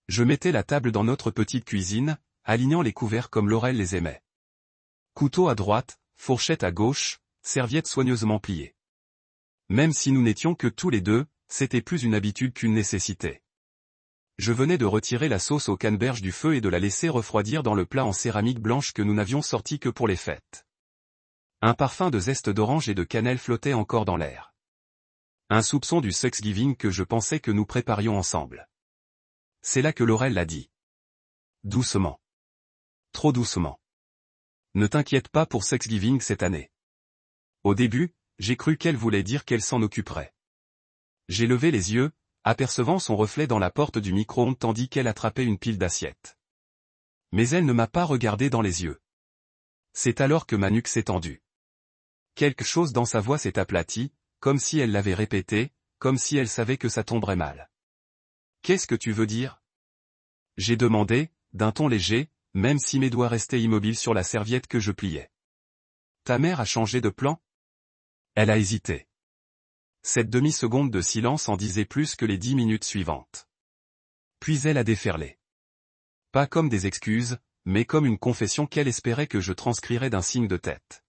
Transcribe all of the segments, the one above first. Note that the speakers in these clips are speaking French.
Je mettais la table dans notre petite cuisine, alignant les couverts comme Laurel les aimait. Couteau à droite, fourchette à gauche, serviette soigneusement pliée. Même si nous n'étions que tous les deux, c'était plus une habitude qu'une nécessité. Je venais de retirer la sauce aux canneberges du feu et de la laisser refroidir dans le plat en céramique blanche que nous n'avions sorti que pour les fêtes. Un parfum de zeste d'orange et de cannelle flottait encore dans l'air. Un soupçon du Thanksgiving que je pensais que nous préparions ensemble. C'est là que Laurel l'a dit. Doucement. Trop doucement. Ne t'inquiète pas pour Thanksgiving cette année. Au début, j'ai cru qu'elle voulait dire qu'elle s'en occuperait. J'ai levé les yeux, apercevant son reflet dans la porte du micro-ondes tandis qu'elle attrapait une pile d'assiettes. Mais elle ne m'a pas regardé dans les yeux. C'est alors que ma nuque s'est tendue. Quelque chose dans sa voix s'est aplati, comme si elle l'avait répété, comme si elle savait que ça tomberait mal. Qu'est-ce que tu veux dire? J'ai demandé, d'un ton léger, même si mes doigts restaient immobiles sur la serviette que je pliais. Ta mère a changé de plan? Elle a hésité. Cette demi-seconde de silence en disait plus que les 10 minutes suivantes. Puis elle a déferlé. Pas comme des excuses, mais comme une confession qu'elle espérait que je transcrirais d'un signe de tête.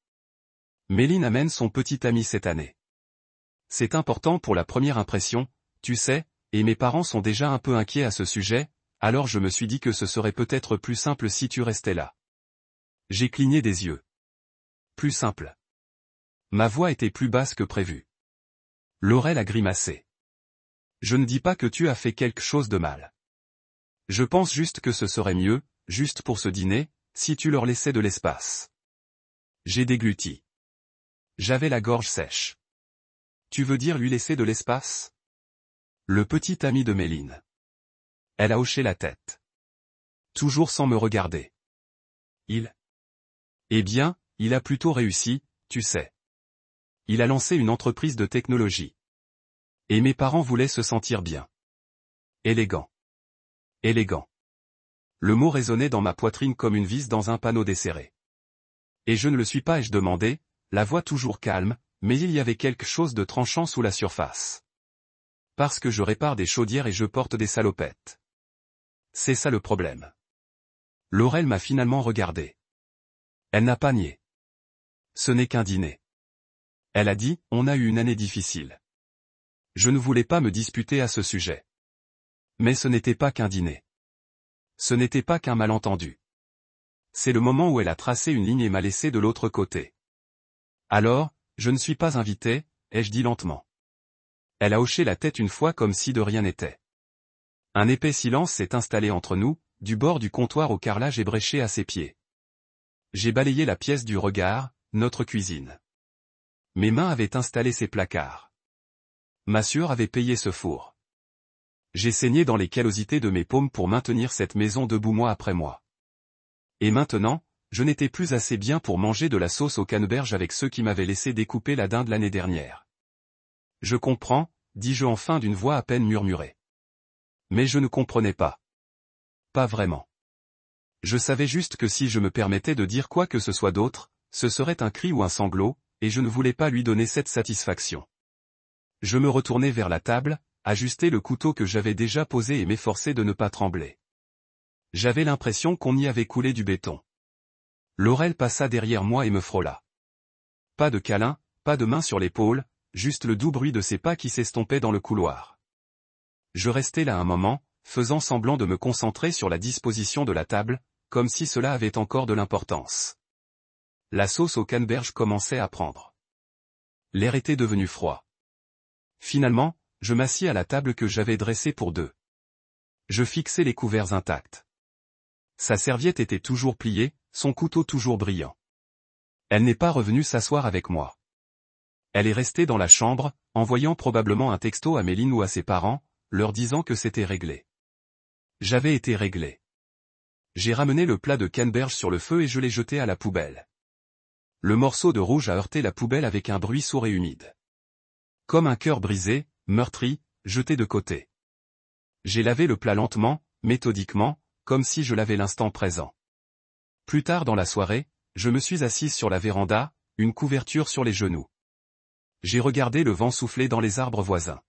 Méline amène son petit ami cette année. C'est important pour la première impression, tu sais, et mes parents sont déjà un peu inquiets à ce sujet, alors je me suis dit que ce serait peut-être plus simple si tu restais là. J'ai cligné des yeux. Plus simple. Ma voix était plus basse que prévu. Laurel a grimacé. Je ne dis pas que tu as fait quelque chose de mal. Je pense juste que ce serait mieux, juste pour ce dîner, si tu leur laissais de l'espace. J'ai dégluti. J'avais la gorge sèche. Tu veux dire lui laisser de l'espace? Le petit ami de Méline. Elle a hoché la tête. Toujours sans me regarder. Eh bien, il a plutôt réussi, tu sais. Il a lancé une entreprise de technologie. Et mes parents voulaient se sentir bien. Élégant. Élégant. Le mot résonnait dans ma poitrine comme une vis dans un panneau desserré. Et je ne le suis pas, ai-je demandé, la voix toujours calme, mais il y avait quelque chose de tranchant sous la surface. Parce que je répare des chaudières et je porte des salopettes. C'est ça le problème. Laurel m'a finalement regardé. Elle n'a pas nié. Ce n'est qu'un dîner. Elle a dit, on a eu une année difficile. Je ne voulais pas me disputer à ce sujet. Mais ce n'était pas qu'un dîner. Ce n'était pas qu'un malentendu. C'est le moment où elle a tracé une ligne et m'a laissé de l'autre côté. Alors, je ne suis pas invité, ai-je dit lentement. Elle a hoché la tête une fois comme si de rien n'était. Un épais silence s'est installé entre nous, du bord du comptoir au carrelage ébréché à ses pieds. J'ai balayé la pièce du regard, notre cuisine. Mes mains avaient installé ces placards. Ma sueur avait payé ce four. J'ai saigné dans les callosités de mes paumes pour maintenir cette maison debout mois après mois. Et maintenant, je n'étais plus assez bien pour manger de la sauce aux canneberges avec ceux qui m'avaient laissé découper la dinde l'année dernière. Je comprends, dis-je enfin d'une voix à peine murmurée. Mais je ne comprenais pas. Pas vraiment. Je savais juste que si je me permettais de dire quoi que ce soit d'autre, ce serait un cri ou un sanglot, et je ne voulais pas lui donner cette satisfaction. Je me retournai vers la table, ajustai le couteau que j'avais déjà posé et m'efforçai de ne pas trembler. J'avais l'impression qu'on y avait coulé du béton. Laurel passa derrière moi et me frôla. Pas de câlin, pas de main sur l'épaule, juste le doux bruit de ses pas qui s'estompaient dans le couloir. Je restai là un moment, faisant semblant de me concentrer sur la disposition de la table, comme si cela avait encore de l'importance. La sauce aux canneberges commençait à prendre. L'air était devenu froid. Finalement, je m'assis à la table que j'avais dressée pour deux. Je fixai les couverts intacts. Sa serviette était toujours pliée, son couteau toujours brillant. Elle n'est pas revenue s'asseoir avec moi. Elle est restée dans la chambre, envoyant probablement un texto à Méline ou à ses parents, leur disant que c'était réglé. J'avais été réglé. J'ai ramené le plat de canneberges sur le feu et je l'ai jeté à la poubelle. Le morceau de rouge a heurté la poubelle avec un bruit sourd et humide. Comme un cœur brisé, meurtri, jeté de côté. J'ai lavé le plat lentement, méthodiquement, comme si je l'avais l'instant présent. Plus tard dans la soirée, je me suis assise sur la véranda, une couverture sur les genoux. J'ai regardé le vent souffler dans les arbres voisins.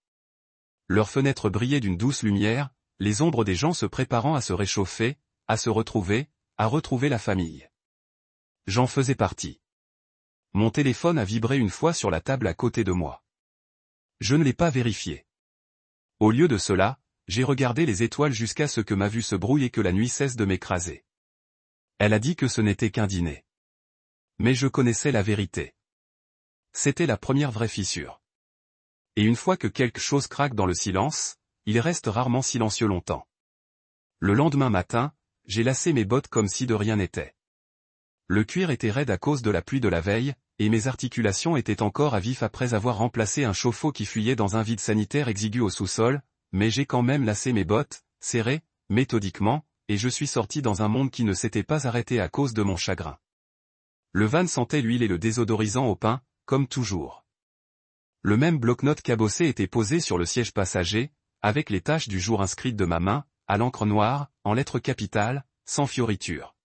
Leurs fenêtres brillaient d'une douce lumière, les ombres des gens se préparant à se réchauffer, à se retrouver, à retrouver la famille. J'en faisais partie. Mon téléphone a vibré une fois sur la table à côté de moi. Je ne l'ai pas vérifié. Au lieu de cela, j'ai regardé les étoiles jusqu'à ce que ma vue se brouille et que la nuit cesse de m'écraser. Elle a dit que ce n'était qu'un dîner. Mais je connaissais la vérité. C'était la première vraie fissure. Et une fois que quelque chose craque dans le silence, il reste rarement silencieux longtemps. Le lendemain matin, j'ai lacé mes bottes comme si de rien n'était. Le cuir était raide à cause de la pluie de la veille, et mes articulations étaient encore à vif après avoir remplacé un chauffe-eau qui fuyait dans un vide sanitaire exigu au sous-sol, mais j'ai quand même lacé mes bottes, serrées, méthodiquement, et je suis sorti dans un monde qui ne s'était pas arrêté à cause de mon chagrin. Le van sentait l'huile et le désodorisant au pain, comme toujours. Le même bloc-notes cabossé était posé sur le siège passager, avec les taches du jour inscrites de ma main, à l'encre noire, en lettres capitales, sans fioriture.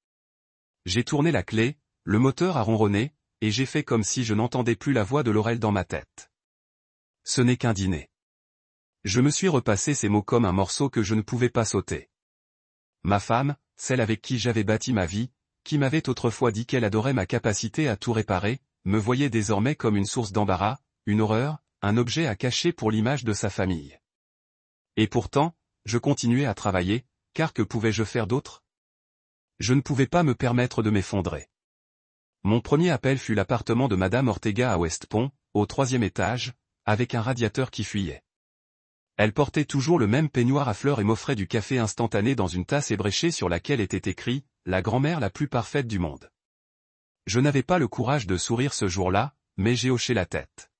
J'ai tourné la clé, le moteur a ronronné, et j'ai fait comme si je n'entendais plus la voix de Laurel dans ma tête. Ce n'est qu'un dîner. Je me suis repassé ces mots comme un morceau que je ne pouvais pas sauter. Ma femme, celle avec qui j'avais bâti ma vie, qui m'avait autrefois dit qu'elle adorait ma capacité à tout réparer, me voyait désormais comme une source d'embarras, une horreur, un objet à cacher pour l'image de sa famille. Et pourtant, je continuais à travailler, car que pouvais-je faire d'autre? Je ne pouvais pas me permettre de m'effondrer. Mon premier appel fut l'appartement de Madame Ortega à West Point, au 3e étage, avec un radiateur qui fuyait. Elle portait toujours le même peignoir à fleurs et m'offrait du café instantané dans une tasse ébréchée sur laquelle était écrit « La grand-mère la plus parfaite du monde ». Je n'avais pas le courage de sourire ce jour-là, mais j'ai hoché la tête.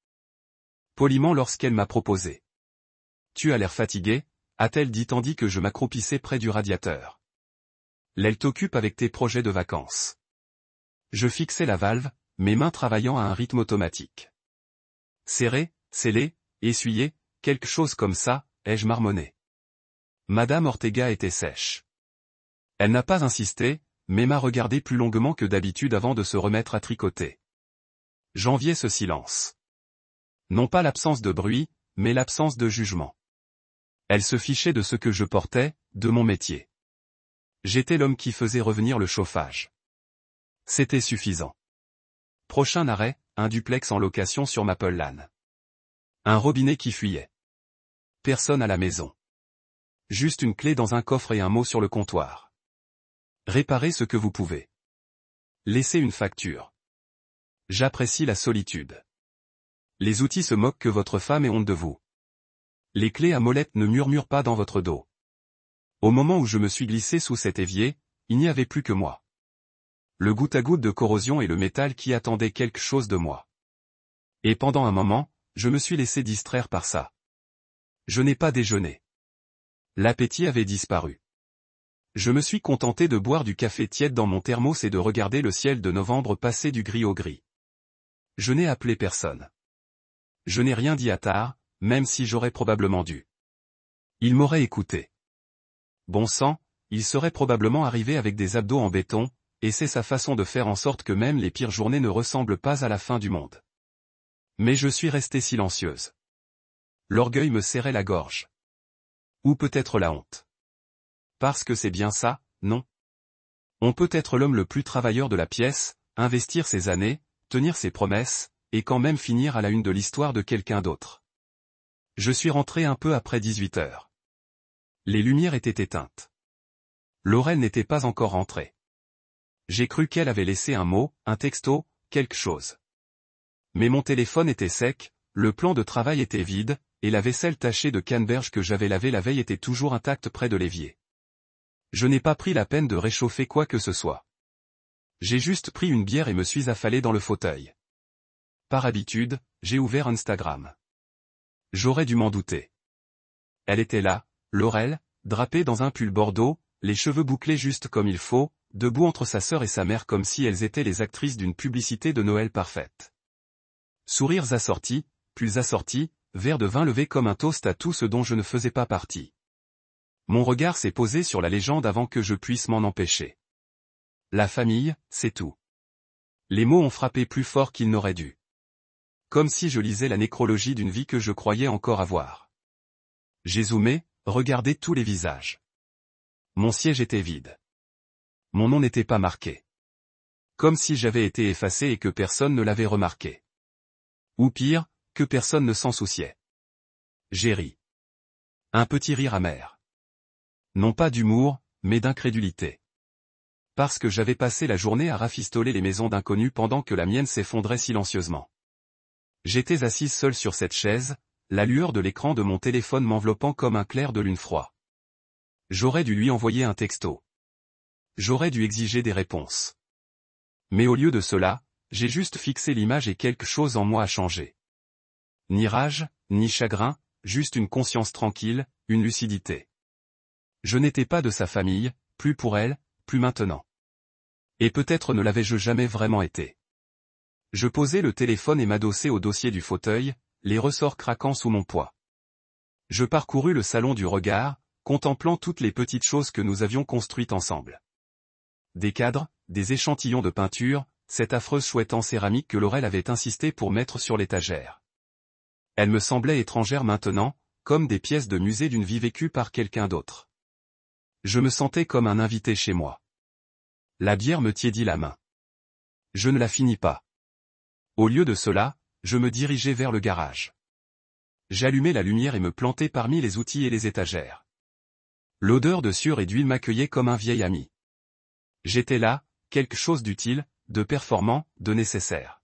Poliment lorsqu'elle m'a proposé. « Tu as l'air fatigué », a-t-elle dit tandis que je m'accroupissais près du radiateur. « L'aile t'occupe avec tes projets de vacances. » Je fixais la valve, mes mains travaillant à un rythme automatique. Serrer, sceller, essuyer, quelque chose comme ça, ai-je marmonné. Madame Ortega était sèche. Elle n'a pas insisté, mais m'a regardé plus longuement que d'habitude avant de se remettre à tricoter. J'enviais ce silence. Non pas l'absence de bruit, mais l'absence de jugement. Elle se fichait de ce que je portais, de mon métier. J'étais l'homme qui faisait revenir le chauffage. C'était suffisant. Prochain arrêt, un duplex en location sur Maple Lane. Un robinet qui fuyait. Personne à la maison. Juste une clé dans un coffre et un mot sur le comptoir. Réparez ce que vous pouvez. Laissez une facture. J'apprécie la solitude. Les outils se moquent que votre femme ait honte de vous. Les clés à molette ne murmurent pas dans votre dos. Au moment où je me suis glissé sous cet évier, il n'y avait plus que moi. Le goutte à goutte de corrosion et le métal qui attendait quelque chose de moi. Et pendant un moment, je me suis laissé distraire par ça. Je n'ai pas déjeuné. L'appétit avait disparu. Je me suis contenté de boire du café tiède dans mon thermos et de regarder le ciel de novembre passer du gris au gris. Je n'ai appelé personne. Je n'ai rien dit à Tard, même si j'aurais probablement dû. Il m'aurait écouté. Bon sang, il serait probablement arrivé avec des abdos en béton, et c'est sa façon de faire en sorte que même les pires journées ne ressemblent pas à la fin du monde. Mais je suis restée silencieuse. L'orgueil me serrait la gorge. Ou peut-être la honte. Parce que c'est bien ça, non? On peut être l'homme le plus travailleur de la pièce, investir ses années, tenir ses promesses, et quand même finir à la une de l'histoire de quelqu'un d'autre. Je suis rentré un peu après 18 heures. Les lumières étaient éteintes. Laurel n'était pas encore rentrée. J'ai cru qu'elle avait laissé un mot, un texto, quelque chose. Mais mon téléphone était sec, le plan de travail était vide, et la vaisselle tachée de canneberge que j'avais lavée la veille était toujours intacte près de l'évier. Je n'ai pas pris la peine de réchauffer quoi que ce soit. J'ai juste pris une bière et me suis affalé dans le fauteuil. Par habitude, j'ai ouvert Instagram. J'aurais dû m'en douter. Elle était là, Laurel, drapée dans un pull bordeaux, les cheveux bouclés juste comme il faut, debout entre sa sœur et sa mère comme si elles étaient les actrices d'une publicité de Noël parfaite. Sourires assortis, pulls assortis, verre de vin levé comme un toast à tout ce dont je ne faisais pas partie. Mon regard s'est posé sur la légende avant que je puisse m'en empêcher. La famille, c'est tout. Les mots ont frappé plus fort qu'ils n'auraient dû. Comme si je lisais la nécrologie d'une vie que je croyais encore avoir. J'ai zoomé, regarder tous les visages. Mon siège était vide. Mon nom n'était pas marqué. Comme si j'avais été effacé et que personne ne l'avait remarqué. Ou pire, que personne ne s'en souciait. J'ai ri. Un petit rire amer. Non pas d'humour, mais d'incrédulité. Parce que j'avais passé la journée à rafistoler les maisons d'inconnus pendant que la mienne s'effondrait silencieusement. J'étais assise seule sur cette chaise, la lueur de l'écran de mon téléphone m'enveloppant comme un clair de lune froid. J'aurais dû lui envoyer un texto. J'aurais dû exiger des réponses. Mais au lieu de cela, j'ai juste fixé l'image et quelque chose en moi a changé. Ni rage, ni chagrin, juste une conscience tranquille, une lucidité. Je n'étais pas de sa famille, plus pour elle, plus maintenant. Et peut-être ne l'avais-je jamais vraiment été. Je posai le téléphone et m'adossai au dossier du fauteuil, les ressorts craquant sous mon poids. Je parcourus le salon du regard, contemplant toutes les petites choses que nous avions construites ensemble. Des cadres, des échantillons de peinture, cette affreuse chouette en céramique que Laurel avait insisté pour mettre sur l'étagère. Elle me semblait étrangère maintenant, comme des pièces de musée d'une vie vécue par quelqu'un d'autre. Je me sentais comme un invité chez moi. La bière me tiédit la main. Je ne la finis pas. Au lieu de cela, je me dirigeai vers le garage. J'allumai la lumière et me plantai parmi les outils et les étagères. L'odeur de sueur et d'huile m'accueillait comme un vieil ami. J'étais là, quelque chose d'utile, de performant, de nécessaire.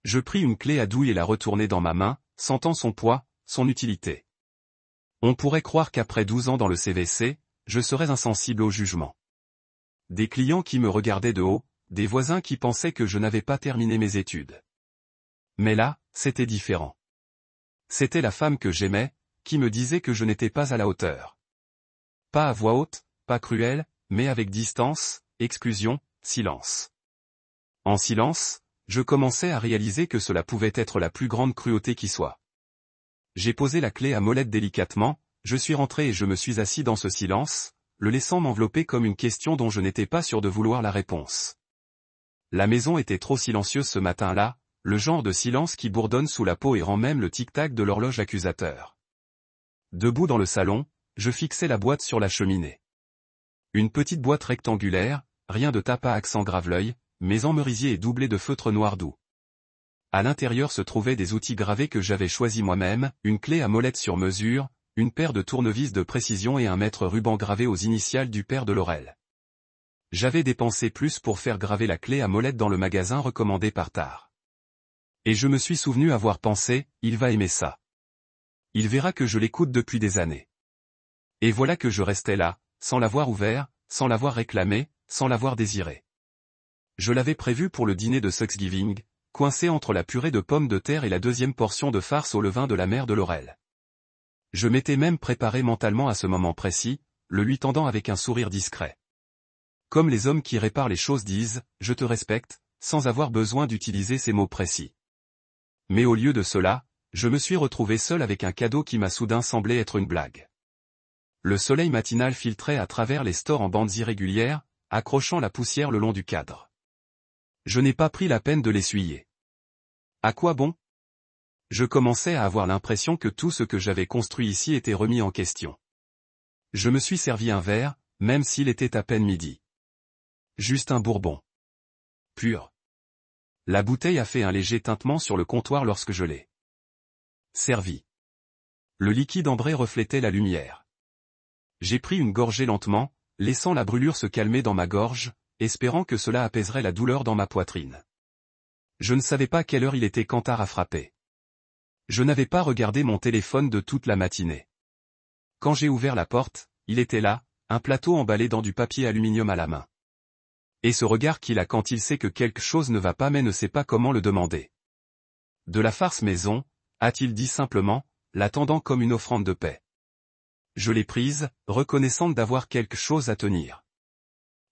Je pris une clé à douille et la retournai dans ma main, sentant son poids, son utilité. On pourrait croire qu'après 12 ans dans le CVC, je serais insensible au jugement. Des clients qui me regardaient de haut, des voisins qui pensaient que je n'avais pas terminé mes études. Mais là, c'était différent. C'était la femme que j'aimais, qui me disait que je n'étais pas à la hauteur. Pas à voix haute, pas cruelle, mais avec distance, exclusion, silence. En silence, je commençais à réaliser que cela pouvait être la plus grande cruauté qui soit. J'ai posé la clé à molette délicatement, je suis rentré et je me suis assis dans ce silence, le laissant m'envelopper comme une question dont je n'étais pas sûr de vouloir la réponse. La maison était trop silencieuse ce matin-là, le genre de silence qui bourdonne sous la peau et rend même le tic-tac de l'horloge accusateur. Debout dans le salon, je fixais la boîte sur la cheminée. Une petite boîte rectangulaire, rien de tape à accent grave-l'œil, mais en merisier et doublé de feutre noir doux. À l'intérieur se trouvaient des outils gravés que j'avais choisis moi-même, une clé à molette sur mesure, une paire de tournevis de précision et un mètre ruban gravé aux initiales du père de Laurel. J'avais dépensé plus pour faire graver la clé à molette dans le magasin recommandé par Tar. Et je me suis souvenu avoir pensé, il va aimer ça. Il verra que je l'écoute depuis des années. Et voilà que je restais là, sans l'avoir ouvert, sans l'avoir réclamé, sans l'avoir désiré. Je l'avais prévu pour le dîner de Thanksgiving, coincé entre la purée de pommes de terre et la deuxième portion de farce au levain de la mère de Laurel. Je m'étais même préparé mentalement à ce moment précis, le lui tendant avec un sourire discret. Comme les hommes qui réparent les choses disent, je te respecte, sans avoir besoin d'utiliser ces mots précis. Mais au lieu de cela, je me suis retrouvé seul avec un cadeau qui m'a soudain semblé être une blague. Le soleil matinal filtrait à travers les stores en bandes irrégulières, accrochant la poussière le long du cadre. Je n'ai pas pris la peine de l'essuyer. À quoi bon? Je commençais à avoir l'impression que tout ce que j'avais construit ici était remis en question. Je me suis servi un verre, même s'il était à peine midi. Juste un bourbon. Pur. La bouteille a fait un léger tintement sur le comptoir lorsque je l'ai servi. Le liquide ambré reflétait la lumière. J'ai pris une gorgée lentement, laissant la brûlure se calmer dans ma gorge, espérant que cela apaiserait la douleur dans ma poitrine. Je ne savais pas quelle heure il était quand Tar a frappé. Je n'avais pas regardé mon téléphone de toute la matinée. Quand j'ai ouvert la porte, il était là, un plateau emballé dans du papier aluminium à la main. Et ce regard qu'il a quand il sait que quelque chose ne va pas mais ne sait pas comment le demander. De la farce maison, a-t-il dit simplement, l'attendant comme une offrande de paix. Je l'ai prise, reconnaissante d'avoir quelque chose à tenir.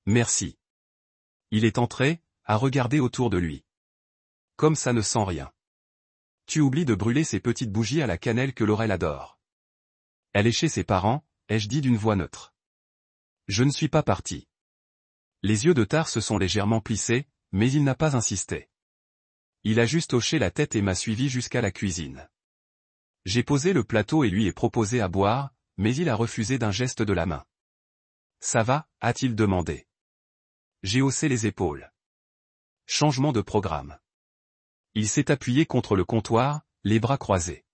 Merci. Il est entré, à regarder autour de lui. Comme ça ne sent rien. Tu oublies de brûler ces petites bougies à la cannelle que Laurel adore. Elle est chez ses parents, ai-je dit d'une voix neutre. Je ne suis pas parti. Les yeux de Tar se sont légèrement plissés, mais il n'a pas insisté. Il a juste hoché la tête et m'a suivi jusqu'à la cuisine. J'ai posé le plateau et lui ai proposé à boire, mais il a refusé d'un geste de la main. Ça va, a-t-il demandé. J'ai haussé les épaules. Changement de programme. Il s'est appuyé contre le comptoir, les bras croisés.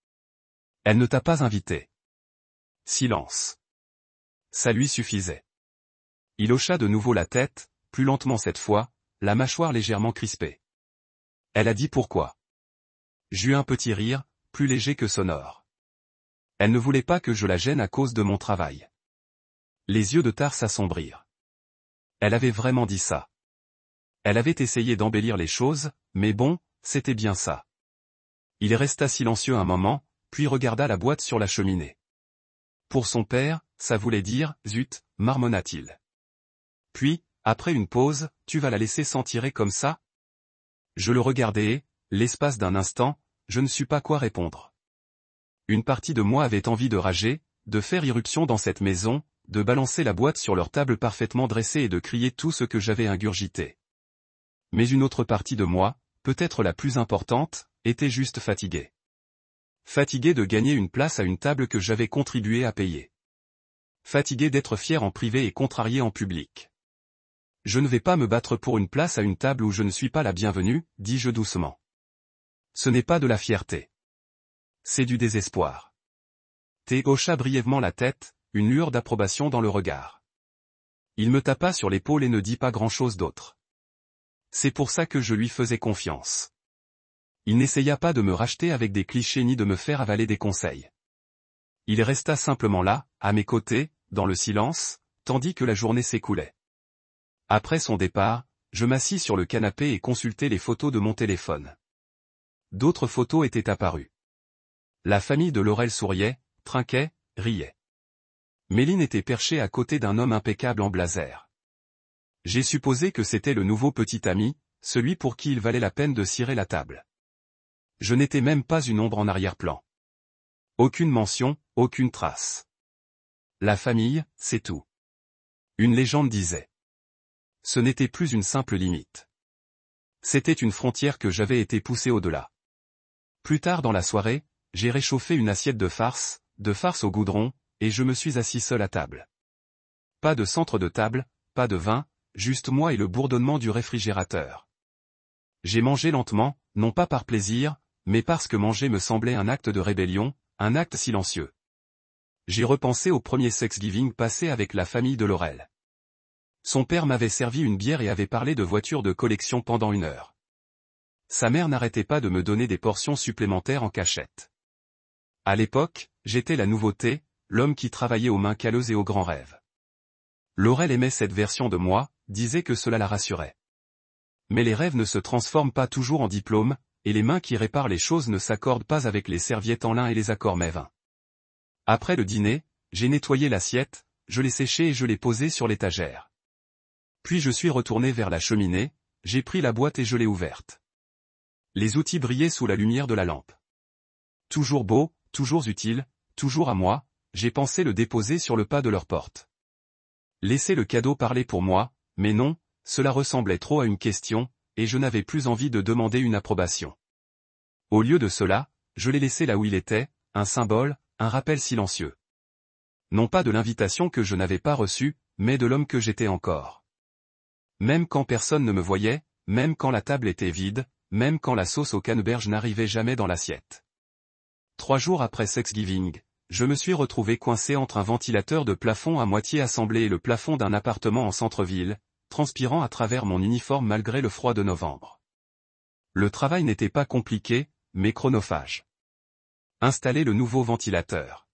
Elle ne t'a pas invité. Silence. Ça lui suffisait. Il hocha de nouveau la tête, plus lentement cette fois, la mâchoire légèrement crispée. Elle a dit pourquoi. J'eus un petit rire, plus léger que sonore. Elle ne voulait pas que je la gêne à cause de mon travail. Les yeux de Tar s'assombrirent. Elle avait vraiment dit ça. Elle avait essayé d'embellir les choses, mais bon, c'était bien ça. Il resta silencieux un moment, puis regarda la boîte sur la cheminée. Pour son père, ça voulait dire, zut, marmonna-t-il. Puis, après une pause, tu vas la laisser s'en tirer comme ça? Je le regardai et, l'espace d'un instant, je ne sus pas quoi répondre. Une partie de moi avait envie de rager, de faire irruption dans cette maison, de balancer la boîte sur leur table parfaitement dressée et de crier tout ce que j'avais ingurgité. Mais une autre partie de moi, peut-être la plus importante, était juste fatiguée. Fatiguée de gagner une place à une table que j'avais contribué à payer. Fatiguée d'être fier en privé et contrarié en public. Je ne vais pas me battre pour une place à une table où je ne suis pas la bienvenue, dis-je doucement. Ce n'est pas de la fierté. C'est du désespoir. T hocha brièvement la tête, une lueur d'approbation dans le regard. Il me tapa sur l'épaule et ne dit pas grand-chose d'autre. C'est pour ça que je lui faisais confiance. Il n'essaya pas de me racheter avec des clichés ni de me faire avaler des conseils. Il resta simplement là, à mes côtés, dans le silence, tandis que la journée s'écoulait. Après son départ, je m'assis sur le canapé et consultai les photos de mon téléphone. D'autres photos étaient apparues. La famille de Laurel souriait, trinquait, riait. Méline était perchée à côté d'un homme impeccable en blazer. J'ai supposé que c'était le nouveau petit ami, celui pour qui il valait la peine de cirer la table. Je n'étais même pas une ombre en arrière-plan. Aucune mention, aucune trace. La famille, c'est tout. Une légende disait. Ce n'était plus une simple limite. C'était une frontière que j'avais été poussé au-delà. Plus tard dans la soirée, j'ai réchauffé une assiette de farce au goudron, et je me suis assis seul à table. Pas de centre de table, pas de vin, juste moi et le bourdonnement du réfrigérateur. J'ai mangé lentement, non pas par plaisir, mais parce que manger me semblait un acte de rébellion, un acte silencieux. J'ai repensé au premier Thanksgiving passé avec la famille de Laurel. Son père m'avait servi une bière et avait parlé de voitures de collection pendant 1 heure. Sa mère n'arrêtait pas de me donner des portions supplémentaires en cachette. À l'époque, j'étais la nouveauté, l'homme qui travaillait aux mains calleuses et aux grands rêves. Laurel aimait cette version de moi, disait que cela la rassurait. Mais les rêves ne se transforment pas toujours en diplômes, et les mains qui réparent les choses ne s'accordent pas avec les serviettes en lin et les accords mets-vins. Après le dîner, j'ai nettoyé l'assiette, je l'ai séchée et je l'ai posée sur l'étagère. Puis je suis retourné vers la cheminée, j'ai pris la boîte et je l'ai ouverte. Les outils brillaient sous la lumière de la lampe. Toujours beau, toujours utile, toujours à moi, j'ai pensé le déposer sur le pas de leur porte. Laisser le cadeau parler pour moi, mais non, cela ressemblait trop à une question, et je n'avais plus envie de demander une approbation. Au lieu de cela, je l'ai laissé là où il était, un symbole, un rappel silencieux. Non pas de l'invitation que je n'avais pas reçue, mais de l'homme que j'étais encore. Même quand personne ne me voyait, même quand la table était vide, même quand la sauce au canneberge n'arrivait jamais dans l'assiette. 3 jours après Thanksgiving, je me suis retrouvé coincé entre un ventilateur de plafond à moitié assemblé et le plafond d'un appartement en centre-ville, transpirant à travers mon uniforme malgré le froid de novembre. Le travail n'était pas compliqué, mais chronophage. Installer le nouveau ventilateur.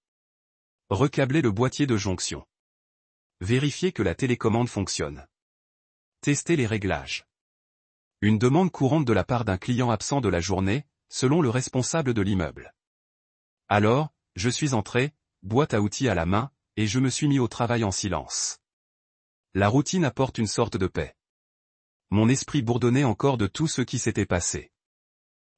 Recabler le boîtier de jonction. Vérifier que la télécommande fonctionne. Tester les réglages. Une demande courante de la part d'un client absent de la journée, selon le responsable de l'immeuble. Alors, je suis entré, boîte à outils à la main, et je me suis mis au travail en silence. La routine apporte une sorte de paix. Mon esprit bourdonnait encore de tout ce qui s'était passé.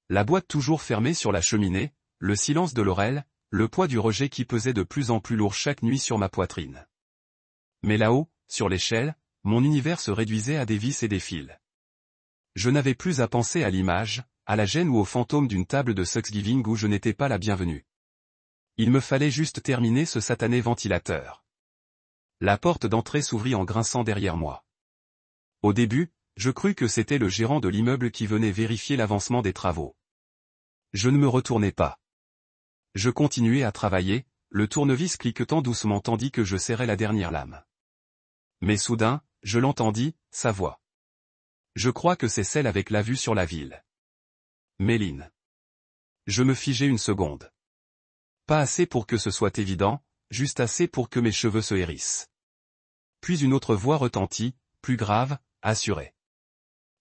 La boîte toujours fermée sur la cheminée, le silence de Laurel, le poids du rejet qui pesait de plus en plus lourd chaque nuit sur ma poitrine. Mais là-haut, sur l'échelle, mon univers se réduisait à des vis et des fils. Je n'avais plus à penser à l'image, à la gêne ou au fantôme d'une table de Thanksgiving où je n'étais pas la bienvenue. Il me fallait juste terminer ce satané ventilateur. La porte d'entrée s'ouvrit en grinçant derrière moi. Au début, je crus que c'était le gérant de l'immeuble qui venait vérifier l'avancement des travaux. Je ne me retournai pas. Je continuai à travailler, le tournevis cliquetant doucement tandis que je serrais la dernière lame. Mais soudain, je l'entendis, sa voix. Je crois que c'est celle avec la vue sur la ville. Méline. Je me figeai une seconde. Pas assez pour que ce soit évident, juste assez pour que mes cheveux se hérissent. Puis une autre voix retentit, plus grave, assurée.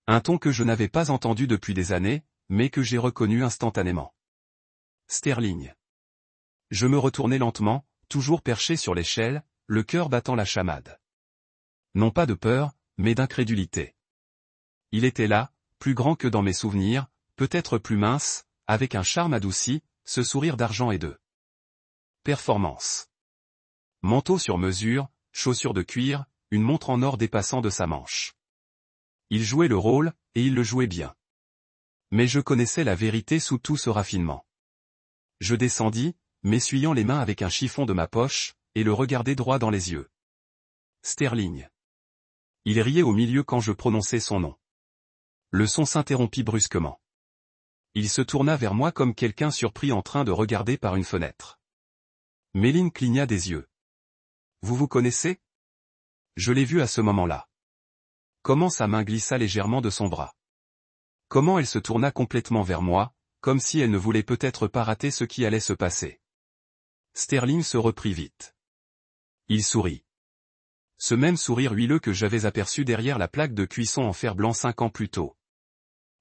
Un ton que je n'avais pas entendu depuis des années, mais que j'ai reconnu instantanément. Sterling. Je me retournai lentement, toujours perché sur l'échelle, le cœur battant la chamade. Non pas de peur, mais d'incrédulité. Il était là, plus grand que dans mes souvenirs, peut-être plus mince, avec un charme adouci, ce sourire d'argent et de performance. Manteau sur mesure, chaussures de cuir, une montre en or dépassant de sa manche. Il jouait le rôle, et il le jouait bien. Mais je connaissais la vérité sous tout ce raffinement. Je descendis, m'essuyant les mains avec un chiffon de ma poche, et le regardai droit dans les yeux. Sterling. Il riait au milieu quand je prononçai son nom. Le son s'interrompit brusquement. Il se tourna vers moi comme quelqu'un surpris en train de regarder par une fenêtre. Méline cligna des yeux. Vous vous connaissez? Je l'ai vu à ce moment-là. Comment sa main glissa légèrement de son bras. Comment elle se tourna complètement vers moi, comme si elle ne voulait peut-être pas rater ce qui allait se passer. Sterling se reprit vite. Il sourit. Ce même sourire huileux que j'avais aperçu derrière la plaque de cuisson en fer blanc 5 ans plus tôt.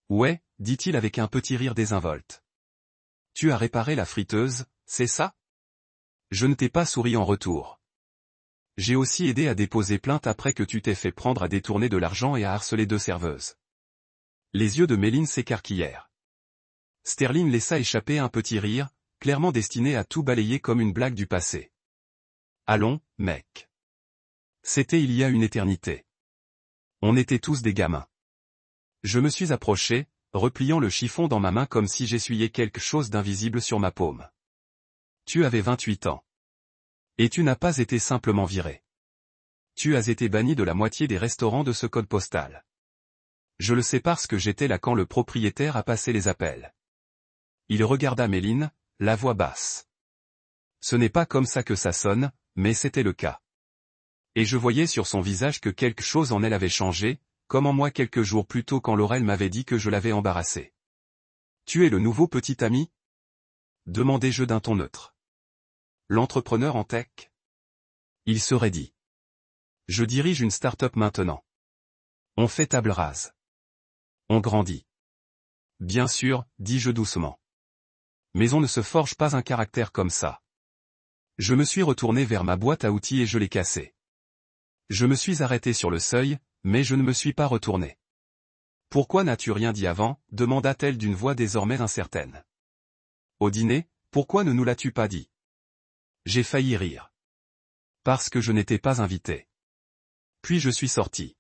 Ouais, dit-il avec un petit rire désinvolte. Tu as réparé la friteuse, c'est ça? Je ne t'ai pas souri en retour. J'ai aussi aidé à déposer plainte après que tu t'aies fait prendre à détourner de l'argent et à harceler 2 serveuses. Les yeux de Méline s'écarquillèrent. Sterling laissa échapper un petit rire, clairement destiné à tout balayer comme une blague du passé. Allons, mec. C'était il y a une éternité. On était tous des gamins. Je me suis approché, repliant le chiffon dans ma main comme si j'essuyais quelque chose d'invisible sur ma paume. Tu avais 28 ans. Et tu n'as pas été simplement viré. Tu as été banni de la moitié des restaurants de ce code postal. Je le sais parce que j'étais là quand le propriétaire a passé les appels. Il regarda Méline, la voix basse. Ce n'est pas comme ça que ça sonne, mais c'était le cas. Et je voyais sur son visage que quelque chose en elle avait changé, comme en moi quelques jours plus tôt quand Laurel m'avait dit que je l'avais embarrassé. Tu es le nouveau petit ami? Demandai-je d'un ton neutre. L'entrepreneur en tech? Il serait dit. Je dirige une start-up maintenant. On fait table rase. On grandit. Bien sûr, dis-je doucement. Mais on ne se forge pas un caractère comme ça. Je me suis retourné vers ma boîte à outils et je l'ai cassée. Je me suis arrêté sur le seuil, mais je ne me suis pas retourné. Pourquoi n'as-tu rien dit avant? Demanda-t-elle d'une voix désormais incertaine. Au dîner, pourquoi ne nous l'as-tu pas dit? J'ai failli rire. Parce que je n'étais pas invité. Puis je suis sorti.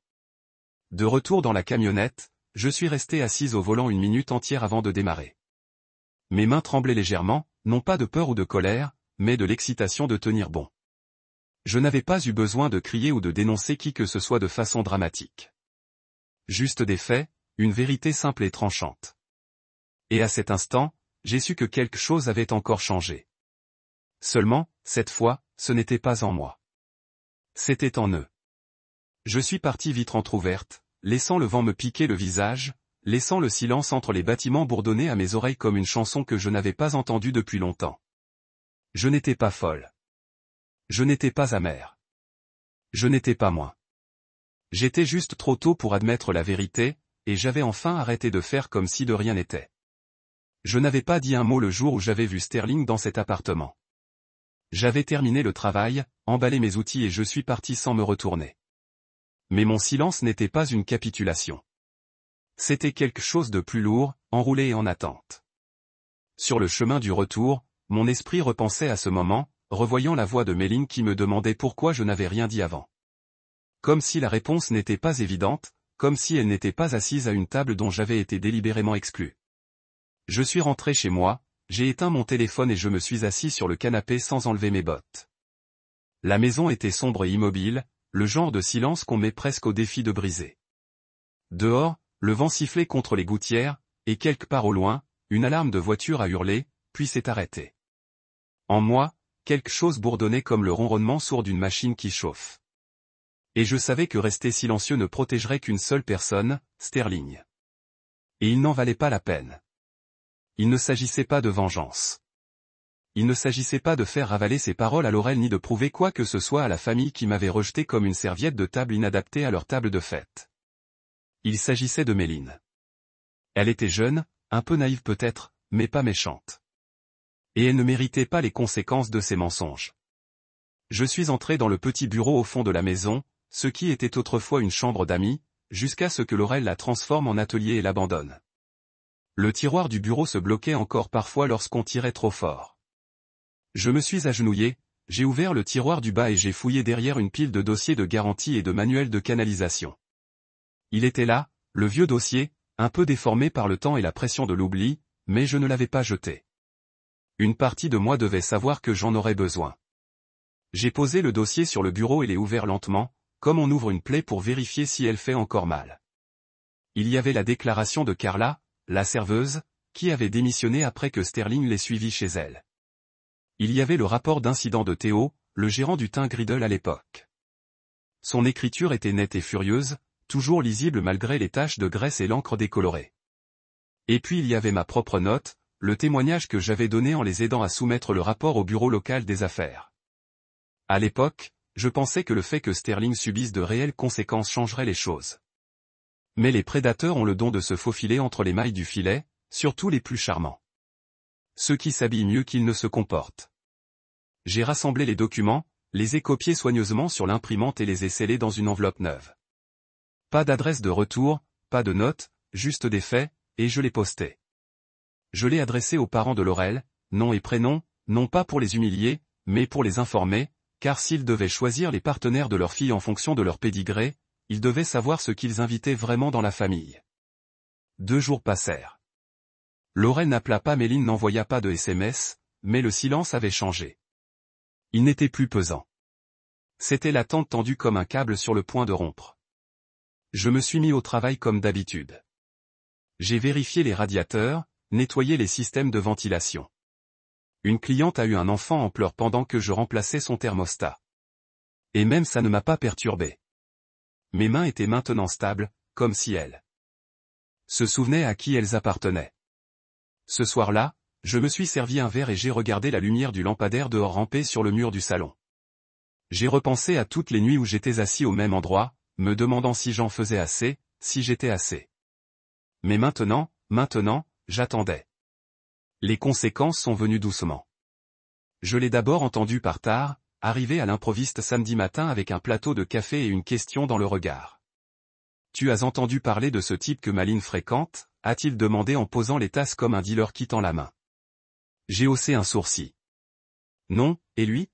De retour dans la camionnette, je suis resté assise au volant une minute entière avant de démarrer. Mes mains tremblaient légèrement, non pas de peur ou de colère, mais de l'excitation de tenir bon. Je n'avais pas eu besoin de crier ou de dénoncer qui que ce soit de façon dramatique. Juste des faits, une vérité simple et tranchante. Et à cet instant, j'ai su que quelque chose avait encore changé. Seulement, cette fois, ce n'était pas en moi. C'était en eux. Je suis parti vitre entr'ouverte, laissant le vent me piquer le visage, laissant le silence entre les bâtiments bourdonner à mes oreilles comme une chanson que je n'avais pas entendue depuis longtemps. Je n'étais pas folle. Je n'étais pas amère. Je n'étais pas moins. J'étais juste trop tôt pour admettre la vérité, et j'avais enfin arrêté de faire comme si de rien n'était. Je n'avais pas dit un mot le jour où j'avais vu Sterling dans cet appartement. J'avais terminé le travail, emballé mes outils et je suis parti sans me retourner. Mais mon silence n'était pas une capitulation. C'était quelque chose de plus lourd, enroulé et en attente. Sur le chemin du retour, mon esprit repensait à ce moment, revoyant la voix de Méline qui me demandait pourquoi je n'avais rien dit avant. Comme si la réponse n'était pas évidente, comme si elle n'était pas assise à une table dont j'avais été délibérément exclu. Je suis rentré chez moi, j'ai éteint mon téléphone et je me suis assis sur le canapé sans enlever mes bottes. La maison était sombre et immobile, le genre de silence qu'on met presque au défi de briser. Dehors, le vent sifflait contre les gouttières, et quelque part au loin, une alarme de voiture a hurlé, puis s'est arrêtée. En moi, quelque chose bourdonnait comme le ronronnement sourd d'une machine qui chauffe. Et je savais que rester silencieux ne protégerait qu'une seule personne, Sterling. Et il n'en valait pas la peine. Il ne s'agissait pas de vengeance. Il ne s'agissait pas de faire ravaler ses paroles à Laurel ni de prouver quoi que ce soit à la famille qui m'avait rejeté comme une serviette de table inadaptée à leur table de fête. Il s'agissait de Méline. Elle était jeune, un peu naïve peut-être, mais pas méchante. Et elle ne méritait pas les conséquences de ses mensonges. Je suis entré dans le petit bureau au fond de la maison, ce qui était autrefois une chambre d'amis, jusqu'à ce que Laurel la transforme en atelier et l'abandonne. Le tiroir du bureau se bloquait encore parfois lorsqu'on tirait trop fort. Je me suis agenouillé, j'ai ouvert le tiroir du bas et j'ai fouillé derrière une pile de dossiers de garantie et de manuels de canalisation. Il était là, le vieux dossier, un peu déformé par le temps et la pression de l'oubli, mais je ne l'avais pas jeté. Une partie de moi devait savoir que j'en aurais besoin. J'ai posé le dossier sur le bureau et l'ai ouvert lentement, comme on ouvre une plaie pour vérifier si elle fait encore mal. Il y avait la déclaration de Carla, la serveuse, qui avait démissionné après que Sterling l'ait suivie chez elle. Il y avait le rapport d'incident de Théo, le gérant du Thym Griddle à l'époque. Son écriture était nette et furieuse, toujours lisible malgré les taches de graisse et l'encre décolorée. Et puis il y avait ma propre note, le témoignage que j'avais donné en les aidant à soumettre le rapport au bureau local des affaires. À l'époque, je pensais que le fait que Sterling subisse de réelles conséquences changerait les choses. Mais les prédateurs ont le don de se faufiler entre les mailles du filet, surtout les plus charmants. Ceux qui s'habillent mieux qu'ils ne se comportent. J'ai rassemblé les documents, les ai copiés soigneusement sur l'imprimante et les ai scellés dans une enveloppe neuve. Pas d'adresse de retour, pas de note, juste des faits, et je les postais. Je l'ai adressé aux parents de Laurel, nom et prénom, non pas pour les humilier, mais pour les informer, car s'ils devaient choisir les partenaires de leur fille en fonction de leur pédigré, ils devaient savoir ce qu'ils invitaient vraiment dans la famille. 2 jours passèrent. Laurel n'appela pas, Méline n'envoya pas de SMS, mais le silence avait changé. Il n'était plus pesant. C'était l'attente tendue comme un câble sur le point de rompre. Je me suis mis au travail comme d'habitude. J'ai vérifié les radiateurs, nettoyé les systèmes de ventilation. Une cliente a eu un enfant en pleurs pendant que je remplaçais son thermostat. Et même ça ne m'a pas perturbé. Mes mains étaient maintenant stables, comme si elles se souvenaient à qui elles appartenaient. Ce soir-là, je me suis servi un verre et j'ai regardé la lumière du lampadaire dehors ramper sur le mur du salon. J'ai repensé à toutes les nuits où j'étais assis au même endroit, me demandant si j'en faisais assez, si j'étais assez. Mais maintenant, j'attendais. Les conséquences sont venues doucement. Je l'ai d'abord entendu par tard, arrivé à l'improviste samedi matin avec un plateau de café et une question dans le regard. « Tu as entendu parler de ce type que Méline fréquente ?» a-t-il demandé en posant les tasses comme un dealer qui tend la main. J'ai haussé un sourcil. « Non, et lui ?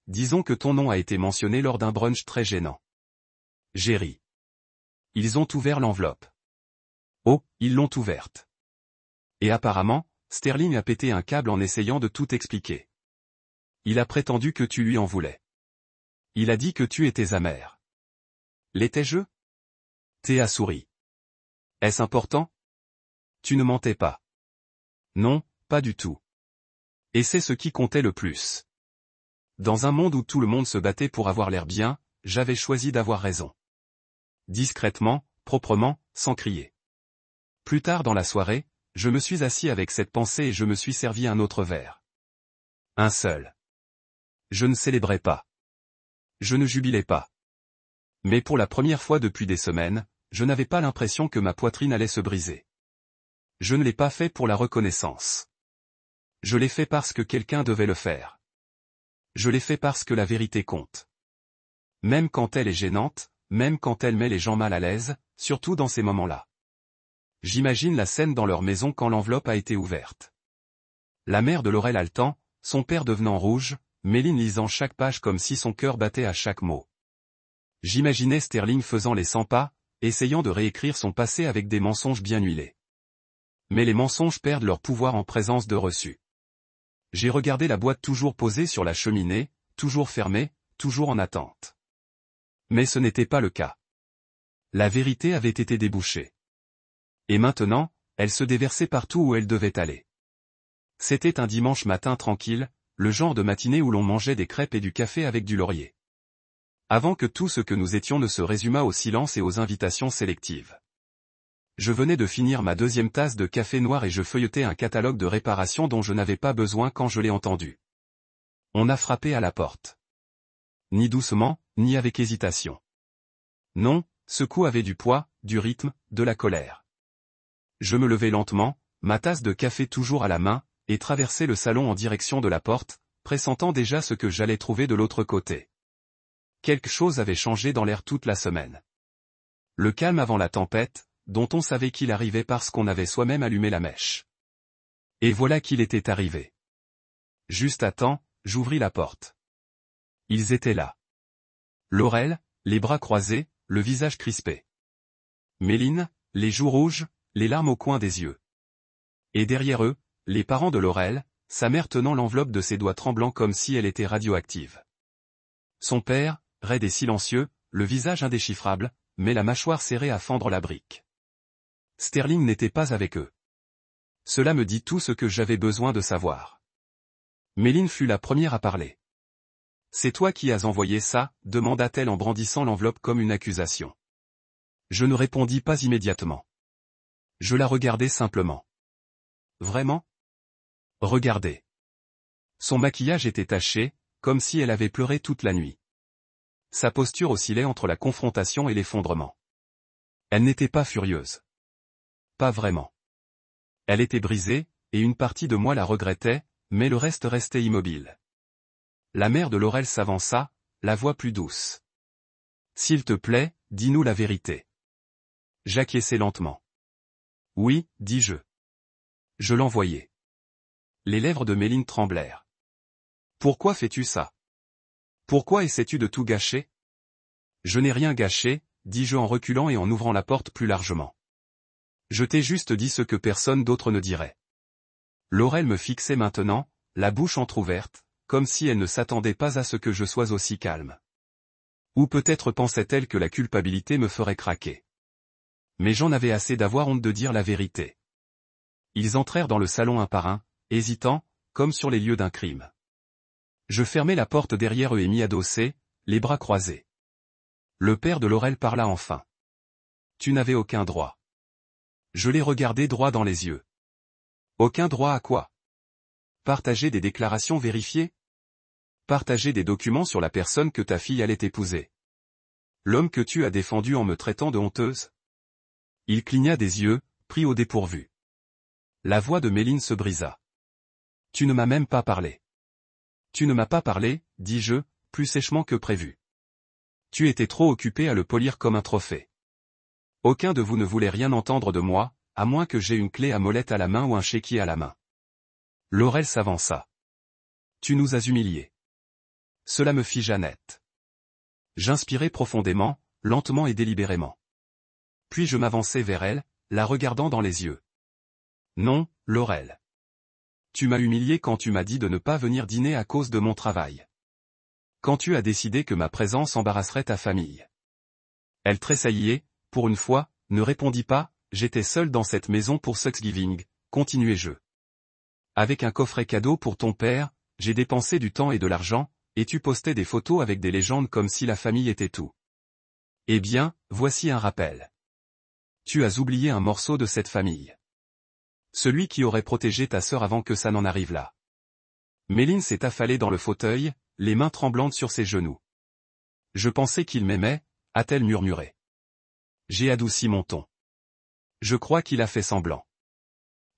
Disons que ton nom a été mentionné lors d'un brunch très gênant. » J'ai ri. Ils ont ouvert l'enveloppe. Oh, ils l'ont ouverte. Et apparemment, Sterling a pété un câble en essayant de tout expliquer. Il a prétendu que tu lui en voulais. Il a dit que tu étais amer. L'étais-je ? Théa sourit. Est-ce important ? Tu ne mentais pas. Non, pas du tout. Et c'est ce qui comptait le plus. Dans un monde où tout le monde se battait pour avoir l'air bien, j'avais choisi d'avoir raison. Discrètement, proprement, sans crier. Plus tard dans la soirée, je me suis assis avec cette pensée et je me suis servi un autre verre. Un seul. Je ne célébrais pas. Je ne jubilais pas. Mais pour la première fois depuis des semaines, je n'avais pas l'impression que ma poitrine allait se briser. Je ne l'ai pas fait pour la reconnaissance. Je l'ai fait parce que quelqu'un devait le faire. Je l'ai fait parce que la vérité compte. Même quand elle est gênante, même quand elle met les gens mal à l'aise, surtout dans ces moments-là. J'imagine la scène dans leur maison quand l'enveloppe a été ouverte. La mère de Laurel haletant, son père devenant rouge, Méline lisant chaque page comme si son cœur battait à chaque mot. J'imaginais Sterling faisant les 100 pas, essayant de réécrire son passé avec des mensonges bien huilés. Mais les mensonges perdent leur pouvoir en présence de reçus. J'ai regardé la boîte toujours posée sur la cheminée, toujours fermée, toujours en attente. Mais ce n'était pas le cas. La vérité avait été débouchée. Et maintenant, elle se déversait partout où elle devait aller. C'était un dimanche matin tranquille, le genre de matinée où l'on mangeait des crêpes et du café avec du laurier. Avant que tout ce que nous étions ne se résumât au silence et aux invitations sélectives. Je venais de finir ma deuxième tasse de café noir et je feuilletais un catalogue de réparations dont je n'avais pas besoin quand je l'ai entendu. On a frappé à la porte. Ni doucement, ni avec hésitation. Non, ce coup avait du poids, du rythme, de la colère. Je me levai lentement, ma tasse de café toujours à la main, et traversai le salon en direction de la porte, pressentant déjà ce que j'allais trouver de l'autre côté. Quelque chose avait changé dans l'air toute la semaine. Le calme avant la tempête, dont on savait qu'il arrivait parce qu'on avait soi-même allumé la mèche. Et voilà qu'il était arrivé. Juste à temps, j'ouvris la porte. Ils étaient là. Laurel, les bras croisés, le visage crispé. Méline, les joues rouges, les larmes au coin des yeux. Et derrière eux, les parents de Laurel, sa mère tenant l'enveloppe de ses doigts tremblants comme si elle était radioactive. Son père, raide et silencieux, le visage indéchiffrable, mais la mâchoire serrée à fendre la brique. Sterling n'était pas avec eux. Cela me dit tout ce que j'avais besoin de savoir. Méline fut la première à parler. « C'est toi qui as envoyé ça ?» demanda-t-elle en brandissant l'enveloppe comme une accusation. Je ne répondis pas immédiatement. Je la regardai simplement. Vraiment ? Regardez. Son maquillage était taché, comme si elle avait pleuré toute la nuit. Sa posture oscillait entre la confrontation et l'effondrement. Elle n'était pas furieuse. Pas vraiment. Elle était brisée, et une partie de moi la regrettait, mais le reste restait immobile. La mère de Laurel s'avança, la voix plus douce. « S'il te plaît, dis-nous la vérité. » J'acquiesçai lentement. « Oui, dis-je. Je l'envoyai. » Les lèvres de Méline tremblèrent. « Pourquoi fais-tu ça? Pourquoi essaies-tu de tout gâcher? » Je n'ai rien gâché, dis-je en reculant et en ouvrant la porte plus largement. Je t'ai juste dit ce que personne d'autre ne dirait. Laurel me fixait maintenant, la bouche entr'ouverte, comme si elle ne s'attendait pas à ce que je sois aussi calme. Ou peut-être pensait-elle que la culpabilité me ferait craquer. Mais j'en avais assez d'avoir honte de dire la vérité. Ils entrèrent dans le salon un par un, hésitants, comme sur les lieux d'un crime. Je fermai la porte derrière eux et m'y adossai, les bras croisés. Le père de Laurel parla enfin. « Tu n'avais aucun droit. » Je l'ai regardé droit dans les yeux. « Aucun droit à quoi? Partager des déclarations vérifiées? Partager des documents sur la personne que ta fille allait épouser? L'homme que tu as défendu en me traitant de honteuse? » Il cligna des yeux, pris au dépourvu. La voix de Méline se brisa. « Tu ne m'as même pas parlé. »« Tu ne m'as pas parlé, dis-je, plus sèchement que prévu. Tu étais trop occupé à le polir comme un trophée. Aucun de vous ne voulait rien entendre de moi, à moins que j'aie une clé à molette à la main ou un chéquier à la main. » Laurel s'avança. « Tu nous as humiliés. » Cela me fit Jeannette. J'inspirai profondément, lentement et délibérément. Puis je m'avançai vers elle, la regardant dans les yeux. « Non, Laurel. Tu m'as humilié quand tu m'as dit de ne pas venir dîner à cause de mon travail. Quand tu as décidé que ma présence embarrasserait ta famille. » Elle tressaillit, pour une fois, ne répondit pas, « J'étais seul dans cette maison pour Thanksgiving, continuai-je. Avec un coffret cadeau pour ton père, j'ai dépensé du temps et de l'argent, et tu postais des photos avec des légendes comme si la famille était tout. Eh bien, voici un rappel. Tu as oublié un morceau de cette famille. Celui qui aurait protégé ta sœur avant que ça n'en arrive là. » Méline s'est affalée dans le fauteuil, les mains tremblantes sur ses genoux. « Je pensais qu'il m'aimait, » a-t-elle murmuré. J'ai adouci mon ton. Je crois qu'il a fait semblant.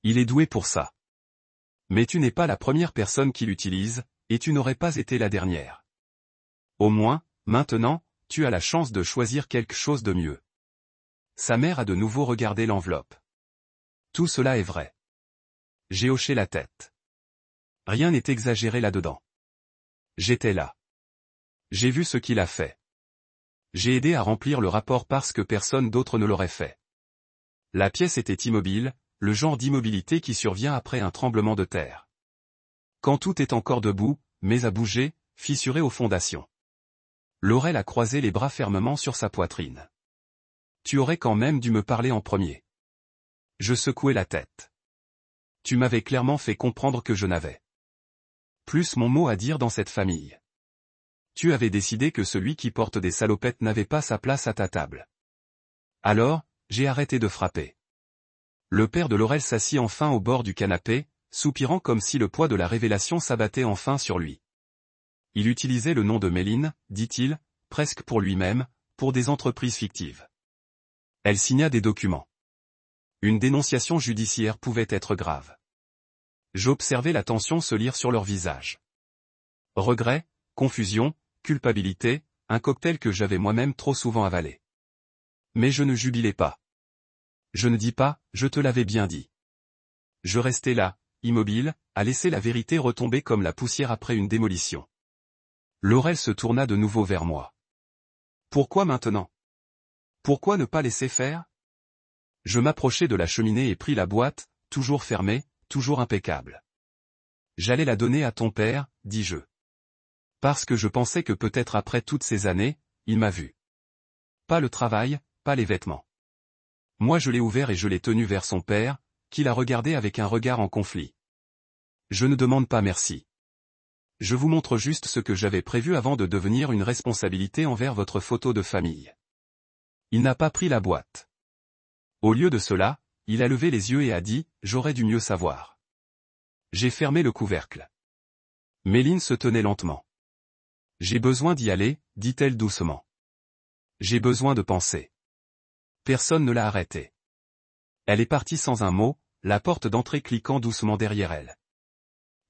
Il est doué pour ça. Mais tu n'es pas la première personne qui l'utilise, et tu n'aurais pas été la dernière. Au moins, maintenant, tu as la chance de choisir quelque chose de mieux. Sa mère a de nouveau regardé l'enveloppe. Tout cela est vrai. J'ai hoché la tête. Rien n'est exagéré là-dedans. J'étais là. J'ai vu ce qu'il a fait. J'ai aidé à remplir le rapport parce que personne d'autre ne l'aurait fait. La pièce était immobile, le genre d'immobilité qui survient après un tremblement de terre. Quand tout est encore debout, mais à bouger, fissuré aux fondations. Laurel a croisé les bras fermement sur sa poitrine. Tu aurais quand même dû me parler en premier. Je secouai la tête. Tu m'avais clairement fait comprendre que je n'avais plus mon mot à dire dans cette famille. Tu avais décidé que celui qui porte des salopettes n'avait pas sa place à ta table. Alors, j'ai arrêté de frapper. Le père de Laurel s'assit enfin au bord du canapé, soupirant comme si le poids de la révélation s'abattait enfin sur lui. Il utilisait le nom de Méline, dit-il, presque pour lui-même, pour des entreprises fictives. Elle signa des documents. Une dénonciation judiciaire pouvait être grave. J'observais la tension se lire sur leur visage. Regret, confusion, culpabilité, un cocktail que j'avais moi-même trop souvent avalé. Mais je ne jubilais pas. Je ne dis pas, je te l'avais bien dit. Je restais là, immobile, à laisser la vérité retomber comme la poussière après une démolition. Laurel se tourna de nouveau vers moi. Pourquoi maintenant? Pourquoi ne pas laisser faire? Je m'approchai de la cheminée et pris la boîte, toujours fermée, toujours impeccable. J'allais la donner à ton père, dis-je. Parce que je pensais que peut-être après toutes ces années, il m'a vu. Pas le travail, pas les vêtements. Moi je l'ai ouvert et je l'ai tenu vers son père, qui l'a regardé avec un regard en conflit. Je ne demande pas merci. Je vous montre juste ce que j'avais prévu avant de devenir une responsabilité envers votre photo de famille. Il n'a pas pris la boîte. Au lieu de cela, il a levé les yeux et a dit, j'aurais dû mieux savoir. J'ai fermé le couvercle. Méline se tenait lentement. J'ai besoin d'y aller, dit-elle doucement. J'ai besoin de penser. Personne ne l'a arrêtée. Elle est partie sans un mot, la porte d'entrée cliquant doucement derrière elle.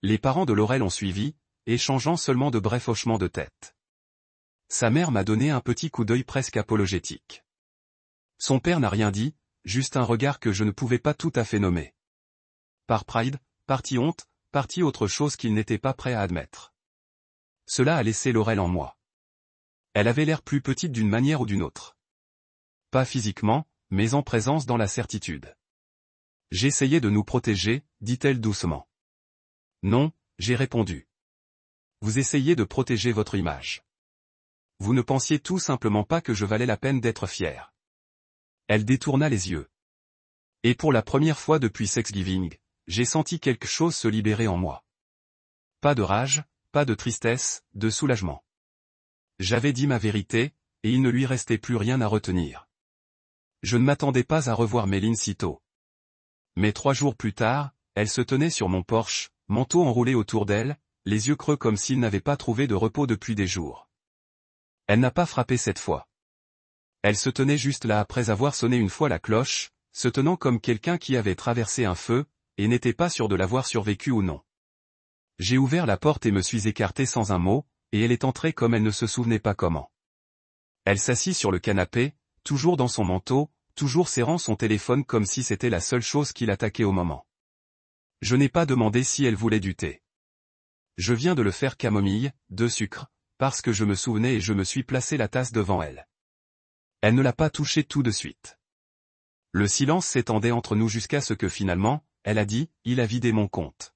Les parents de Laurel ont suivi, échangeant seulement de brefs hochements de tête. Sa mère m'a donné un petit coup d'œil presque apologétique. Son père n'a rien dit, juste un regard que je ne pouvais pas tout à fait nommer. Par pride, partie honte, partie autre chose qu'il n'était pas prêt à admettre. Cela a laissé Laurel en moi. Elle avait l'air plus petite d'une manière ou d'une autre. Pas physiquement, mais en présence dans la certitude. J'essayais de nous protéger, dit-elle doucement. Non, j'ai répondu. Vous essayez de protéger votre image. Vous ne pensiez tout simplement pas que je valais la peine d'être fier. Elle détourna les yeux. Et pour la première fois depuis Thanksgiving, j'ai senti quelque chose se libérer en moi. Pas de rage, pas de tristesse, de soulagement. J'avais dit ma vérité, et il ne lui restait plus rien à retenir. Je ne m'attendais pas à revoir Méline si tôt. Mais 3 jours plus tard, elle se tenait sur mon porche, manteau enroulé autour d'elle, les yeux creux comme s'il n'avait pas trouvé de repos depuis des jours. Elle n'a pas frappé cette fois. Elle se tenait juste là après avoir sonné une fois la cloche, se tenant comme quelqu'un qui avait traversé un feu, et n'était pas sûr de l'avoir survécu ou non. J'ai ouvert la porte et me suis écarté sans un mot, et elle est entrée comme elle ne se souvenait pas comment. Elle s'assit sur le canapé, toujours dans son manteau, toujours serrant son téléphone comme si c'était la seule chose qui l'attaquait au moment. Je n'ai pas demandé si elle voulait du thé. Je viens de le faire camomille, de sucre, parce que je me souvenais et je me suis placé la tasse devant elle. Elle ne l'a pas touché tout de suite. Le silence s'étendait entre nous jusqu'à ce que finalement, elle a dit, il a vidé mon compte.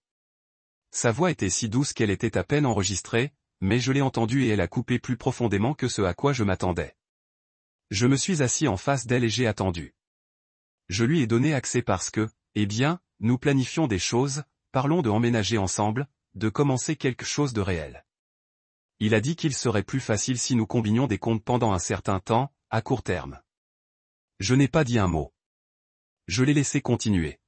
Sa voix était si douce qu'elle était à peine enregistrée, mais je l'ai entendue et elle a coupé plus profondément que ce à quoi je m'attendais. Je me suis assis en face d'elle et j'ai attendu. Je lui ai donné accès parce que, eh bien, nous planifions des choses, parlons de emménager ensemble, de commencer quelque chose de réel. Il a dit qu'il serait plus facile si nous combinions des comptes pendant un certain temps, à court terme. Je n'ai pas dit un mot. Je l'ai laissé continuer.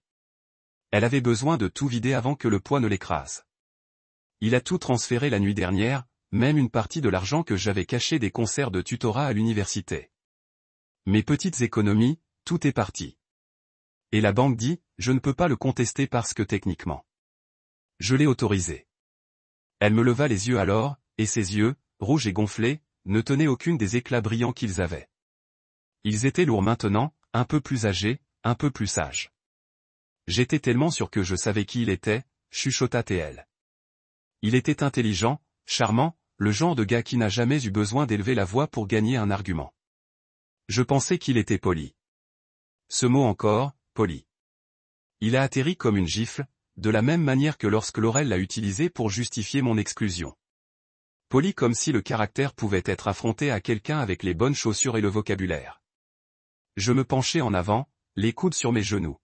Elle avait besoin de tout vider avant que le poids ne l'écrase. Il a tout transféré la nuit dernière, même une partie de l'argent que j'avais caché des concerts de tutorat à l'université. Mes petites économies, tout est parti. Et la banque dit, je ne peux pas le contester parce que techniquement. Je l'ai autorisé. Elle me leva les yeux alors, et ses yeux, rouges et gonflés, ne tenaient aucune des éclats brillants qu'ils avaient. Ils étaient lourds maintenant, un peu plus âgés, un peu plus sages. J'étais tellement sûr que je savais qui il était, chuchota-t-elle. Il était intelligent, charmant, le genre de gars qui n'a jamais eu besoin d'élever la voix pour gagner un argument. Je pensais qu'il était poli. Ce mot encore, poli. Il a atterri comme une gifle, de la même manière que lorsque Laurel l'a utilisé pour justifier mon exclusion. Poli comme si le caractère pouvait être affronté à quelqu'un avec les bonnes chaussures et le vocabulaire. Je me penchai en avant, les coudes sur mes genoux.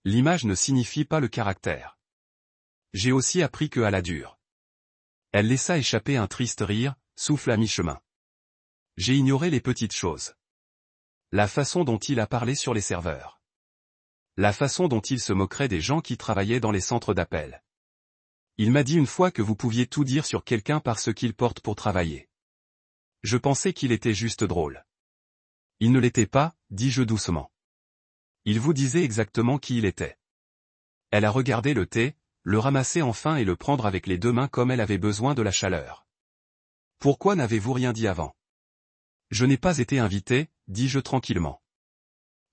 L'image ne signifie pas le caractère. J'ai aussi appris que à la dure. Elle laissa échapper un triste rire, souffle à mi-chemin. J'ai ignoré les petites choses. La façon dont il a parlé sur les serveurs. La façon dont il se moquerait des gens qui travaillaient dans les centres d'appel. Il m'a dit une fois que vous pouviez tout dire sur quelqu'un par ce qu'il porte pour travailler. Je pensais qu'il était juste drôle. Il ne l'était pas, dis-je doucement. Il vous disait exactement qui il était. Elle a regardé le thé, le ramasser enfin et le prendre avec les deux mains comme elle avait besoin de la chaleur. Pourquoi n'avez-vous rien dit avant? Je n'ai pas été invité, dis-je tranquillement.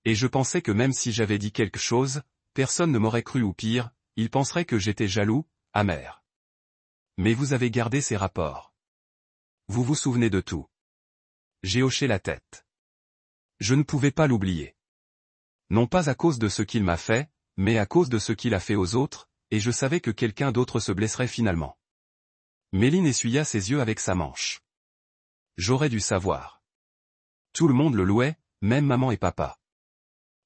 Et je pensais que même si j'avais dit quelque chose, personne ne m'aurait cru ou pire, il penserait que j'étais jaloux, amer. Mais vous avez gardé ces rapports. Vous vous souvenez de tout. J'ai hoché la tête. Je ne pouvais pas l'oublier. Non pas à cause de ce qu'il m'a fait, mais à cause de ce qu'il a fait aux autres, et je savais que quelqu'un d'autre se blesserait finalement. Méline essuya ses yeux avec sa manche. J'aurais dû savoir. Tout le monde le louait, même maman et papa.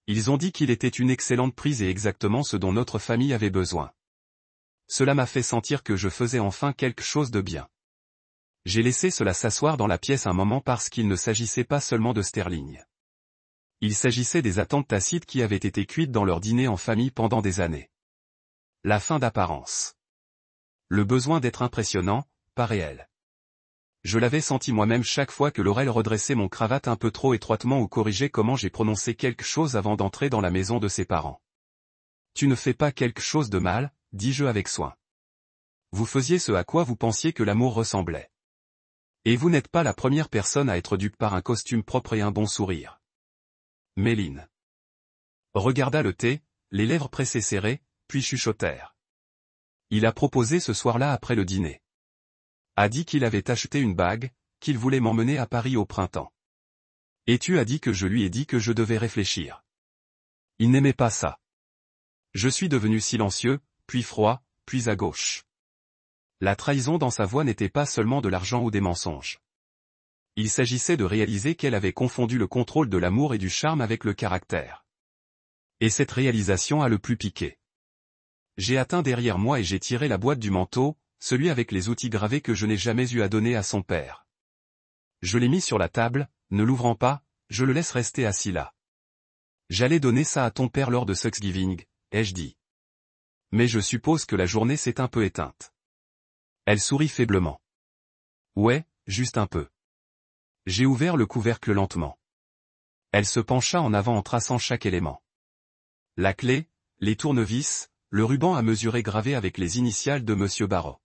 Ils ont dit qu'il était une excellente prise et exactement ce dont notre famille avait besoin. Cela m'a fait sentir que je faisais enfin quelque chose de bien. J'ai laissé cela s'asseoir dans la pièce un moment parce qu'il ne s'agissait pas seulement de Sterling. Il s'agissait des attentes tacites qui avaient été cuites dans leur dîner en famille pendant des années. La fin d'apparence. Le besoin d'être impressionnant, pas réel. Je l'avais senti moi-même chaque fois que Laurel redressait mon cravate un peu trop étroitement ou corrigeait comment j'ai prononcé quelque chose avant d'entrer dans la maison de ses parents. Tu ne fais pas quelque chose de mal, dis-je avec soin. Vous faisiez ce à quoi vous pensiez que l'amour ressemblait. Et vous n'êtes pas la première personne à être dupe par un costume propre et un bon sourire. Méline regarda le thé, les lèvres pressées serrées, puis chuchotèrent. Il a proposé ce soir-là après le dîner. A dit qu'il avait acheté une bague, qu'il voulait m'emmener à Paris au printemps. Et tu as dit que je lui ai dit que je devais réfléchir. Il n'aimait pas ça. Je suis devenu silencieux, puis froid, puis à gauche. La trahison dans sa voix n'était pas seulement de l'argent ou des mensonges. Il s'agissait de réaliser qu'elle avait confondu le contrôle de l'amour et du charme avec le caractère. Et cette réalisation a le plus piqué. J'ai atteint derrière moi et j'ai tiré la boîte du manteau, celui avec les outils gravés que je n'ai jamais eu à donner à son père. Je l'ai mis sur la table, ne l'ouvrant pas, je le laisse rester assis là. J'allais donner ça à ton père lors de Thanksgiving, ai-je dit. Mais je suppose que la journée s'est un peu éteinte. Elle sourit faiblement. Ouais, juste un peu. J'ai ouvert le couvercle lentement. Elle se pencha en avant en traçant chaque élément. La clé, les tournevis, le ruban à mesurer gravé avec les initiales de Monsieur Barreau.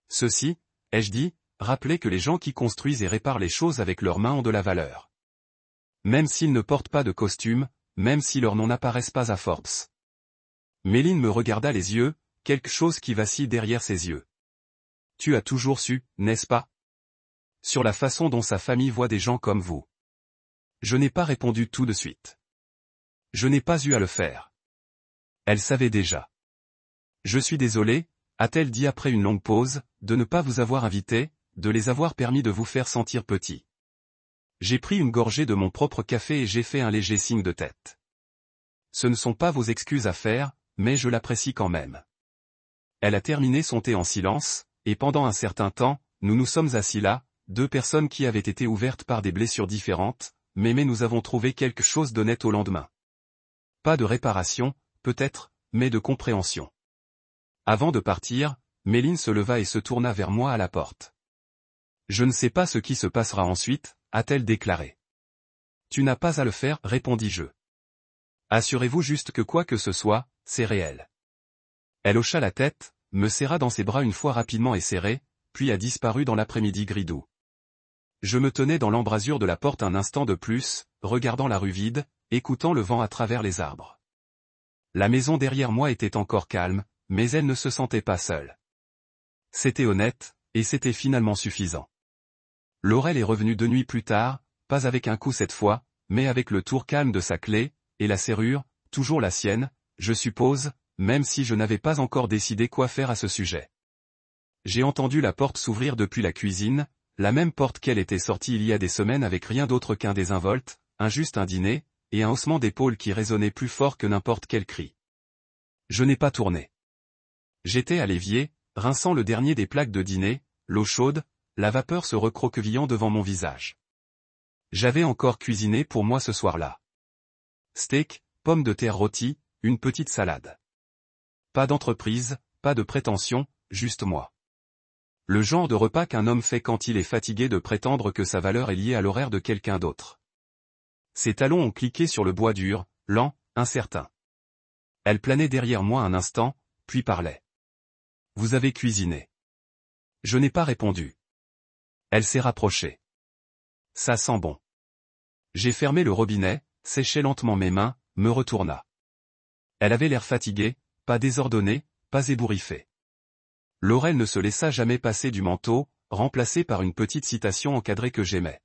Ceci, ai-je dit, rappelait que les gens qui construisent et réparent les choses avec leurs mains ont de la valeur. Même s'ils ne portent pas de costume, même si leurs noms n'apparaissent pas à Forbes. Méline me regarda les yeux, quelque chose qui vacille derrière ses yeux. Tu as toujours su, n'est-ce pas? Sur la façon dont sa famille voit des gens comme vous. Je n'ai pas répondu tout de suite. Je n'ai pas eu à le faire. Elle savait déjà. Je suis désolé, a-t-elle dit après une longue pause, de ne pas vous avoir invité, de les avoir permis de vous faire sentir petit. J'ai pris une gorgée de mon propre café et j'ai fait un léger signe de tête. Ce ne sont pas vos excuses à faire, mais je l'apprécie quand même. Elle a terminé son thé en silence, et pendant un certain temps, nous nous sommes assis là, deux personnes qui avaient été ouvertes par des blessures différentes, mais nous avons trouvé quelque chose d'honnête au lendemain. Pas de réparation, peut-être, mais de compréhension. Avant de partir, Méline se leva et se tourna vers moi à la porte. Je ne sais pas ce qui se passera ensuite, a-t-elle déclaré. Tu n'as pas à le faire, répondis-je. Assurez-vous juste que quoi que ce soit, c'est réel. Elle hocha la tête, me serra dans ses bras une fois rapidement et serré, puis a disparu dans l'après-midi gris-doux. Je me tenais dans l'embrasure de la porte un instant de plus, regardant la rue vide, écoutant le vent à travers les arbres. La maison derrière moi était encore calme, mais elle ne se sentait pas seule. C'était honnête, et c'était finalement suffisant. Laurel est revenue 2 nuits plus tard, pas avec un coup cette fois, mais avec le tour calme de sa clé, et la serrure, toujours la sienne, je suppose, même si je n'avais pas encore décidé quoi faire à ce sujet. J'ai entendu la porte s'ouvrir depuis la cuisine, la même porte qu'elle était sortie il y a des semaines avec rien d'autre qu'un désinvolte, un dîner, et un haussement d'épaule qui résonnait plus fort que n'importe quel cri. Je n'ai pas tourné. J'étais à l'évier, rinçant le dernier des plaques de dîner, l'eau chaude, la vapeur se recroquevillant devant mon visage. J'avais encore cuisiné pour moi ce soir-là. Steak, pommes de terre rôties, une petite salade. Pas d'entreprise, pas de prétention, juste moi. Le genre de repas qu'un homme fait quand il est fatigué de prétendre que sa valeur est liée à l'horaire de quelqu'un d'autre. Ses talons ont cliqué sur le bois dur, lent, incertain. Elle planait derrière moi un instant, puis parlait. « Vous avez cuisiné. » Je n'ai pas répondu. Elle s'est rapprochée. « Ça sent bon. » J'ai fermé le robinet, séché lentement mes mains, me retourna. Elle avait l'air fatiguée, pas désordonnée, pas ébouriffée. Laurel ne se laissa jamais passer du manteau, remplacé par une petite citation encadrée que j'aimais.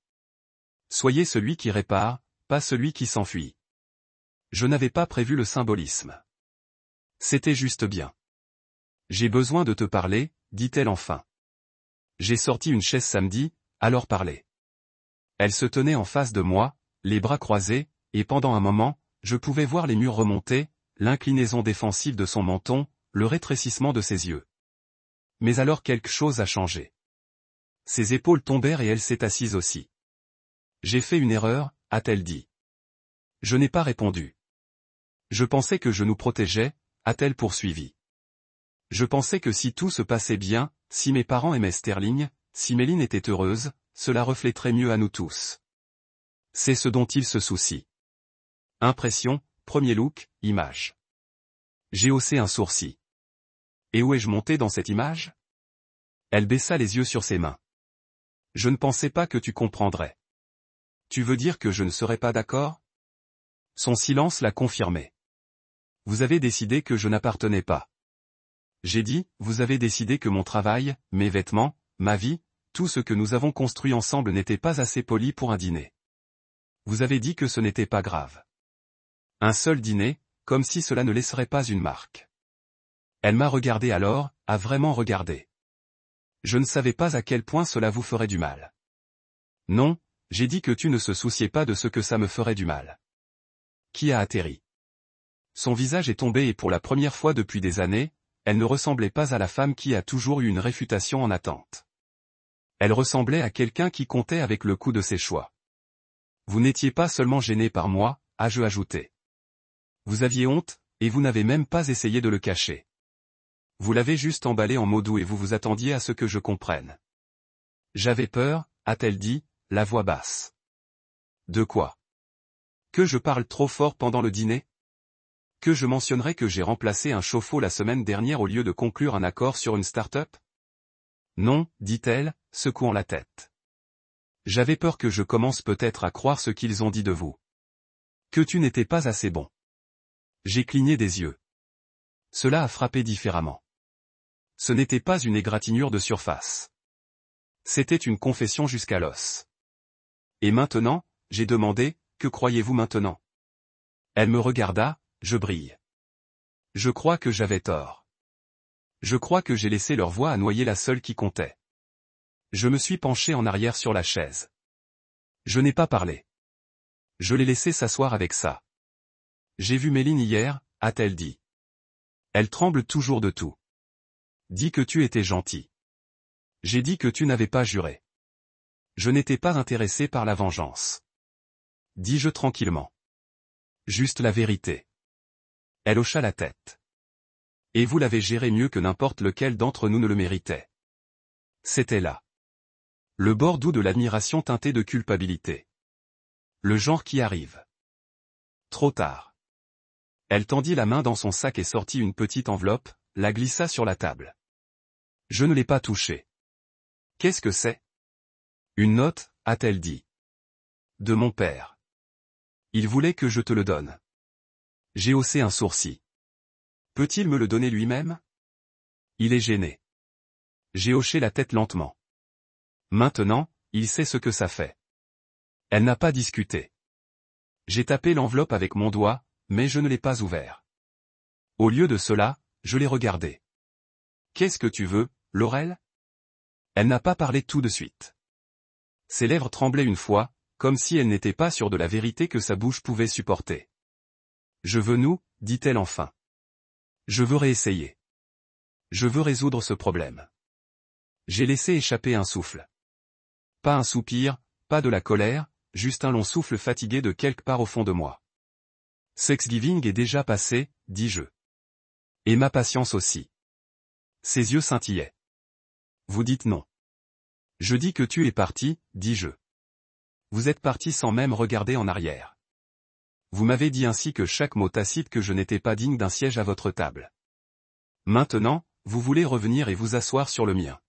Soyez celui qui répare, pas celui qui s'enfuit. Je n'avais pas prévu le symbolisme. C'était juste bien. J'ai besoin de te parler, dit-elle enfin. J'ai sorti une chaise samedi, alors parlez. Elle se tenait en face de moi, les bras croisés, et pendant un moment, je pouvais voir les murs remonter, l'inclinaison défensive de son menton, le rétrécissement de ses yeux. Mais alors quelque chose a changé. Ses épaules tombèrent et elle s'est assise aussi. J'ai fait une erreur, a-t-elle dit. Je n'ai pas répondu. Je pensais que je nous protégeais, a-t-elle poursuivi. Je pensais que si tout se passait bien, si mes parents aimaient Sterling, si Méline était heureuse, cela reflèterait mieux à nous tous. C'est ce dont ils se soucient. Impression, premier look, image. J'ai haussé un sourcil. Et où ai-je monté dans cette image? Elle baissa les yeux sur ses mains. Je ne pensais pas que tu comprendrais. Tu veux dire que je ne serais pas d'accord? Son silence l'a confirmé. Vous avez décidé que je n'appartenais pas. J'ai dit, vous avez décidé que mon travail, mes vêtements, ma vie, tout ce que nous avons construit ensemble n'était pas assez poli pour un dîner. Vous avez dit que ce n'était pas grave. Un seul dîner, comme si cela ne laisserait pas une marque. Elle m'a regardé alors, a vraiment regardé. Je ne savais pas à quel point cela vous ferait du mal. Non, j'ai dit que tu ne se souciais pas de ce que ça me ferait du mal. Qui a atterri? Son visage est tombé et pour la première fois depuis des années, elle ne ressemblait pas à la femme qui a toujours eu une réfutation en attente. Elle ressemblait à quelqu'un qui comptait avec le coup de ses choix. Vous n'étiez pas seulement gêné par moi, ai-je ajouté. Vous aviez honte, et vous n'avez même pas essayé de le cacher. Vous l'avez juste emballé en mots doux et vous vous attendiez à ce que je comprenne. J'avais peur, a-t-elle dit, la voix basse. De quoi? Que je parle trop fort pendant le dîner? Que je mentionnerai que j'ai remplacé un chauffe-eau la semaine dernière au lieu de conclure un accord sur une start-up? Non, dit-elle, secouant la tête. J'avais peur que je commence peut-être à croire ce qu'ils ont dit de vous. Que tu n'étais pas assez bon. J'ai cligné des yeux. Cela a frappé différemment. Ce n'était pas une égratignure de surface. C'était une confession jusqu'à l'os. Et maintenant, j'ai demandé, que croyez-vous maintenant? Elle me regarda, je brille. Je crois que j'avais tort. Je crois que j'ai laissé leur voix à noyer la seule qui comptait. Je me suis penché en arrière sur la chaise. Je n'ai pas parlé. Je l'ai laissé s'asseoir avec ça. J'ai vu Méline hier, a-t-elle dit. Elle tremble toujours de tout. Dis que tu étais gentil. J'ai dit que tu n'avais pas juré. Je n'étais pas intéressé par la vengeance. Dis-je tranquillement. Juste la vérité. Elle hocha la tête. Et vous l'avez géré mieux que n'importe lequel d'entre nous ne le méritait. C'était là. Le bord doux de l'admiration teinté de culpabilité. Le genre qui arrive. Trop tard. Elle tendit la main dans son sac et sortit une petite enveloppe, la glissa sur la table. Je ne l'ai pas touchée. Qu'est-ce que c'est? Une note, a-t-elle dit. De mon père. Il voulait que je te le donne. J'ai haussé un sourcil. Peut-il me le donner lui-même? Il est gêné. J'ai hoché la tête lentement. Maintenant, il sait ce que ça fait. Elle n'a pas discuté. J'ai tapé l'enveloppe avec mon doigt, mais je ne l'ai pas ouvert. Au lieu de cela, je l'ai regardée. Qu'est-ce que tu veux, Laurel? Elle n'a pas parlé tout de suite. Ses lèvres tremblaient une fois, comme si elle n'était pas sûre de la vérité que sa bouche pouvait supporter. Je veux nous, dit-elle enfin. Je veux réessayer. Je veux résoudre ce problème. J'ai laissé échapper un souffle. Pas un soupir, pas de la colère, juste un long souffle fatigué de quelque part au fond de moi. Thanksgiving est déjà passé, dis-je. Et ma patience aussi. Ses yeux scintillaient. Vous dites non. Je dis que tu es parti, dis-je. Vous êtes parti sans même regarder en arrière. Vous m'avez dit ainsi que chaque mot tacite que je n'étais pas digne d'un siège à votre table. Maintenant, vous voulez revenir et vous asseoir sur le mien.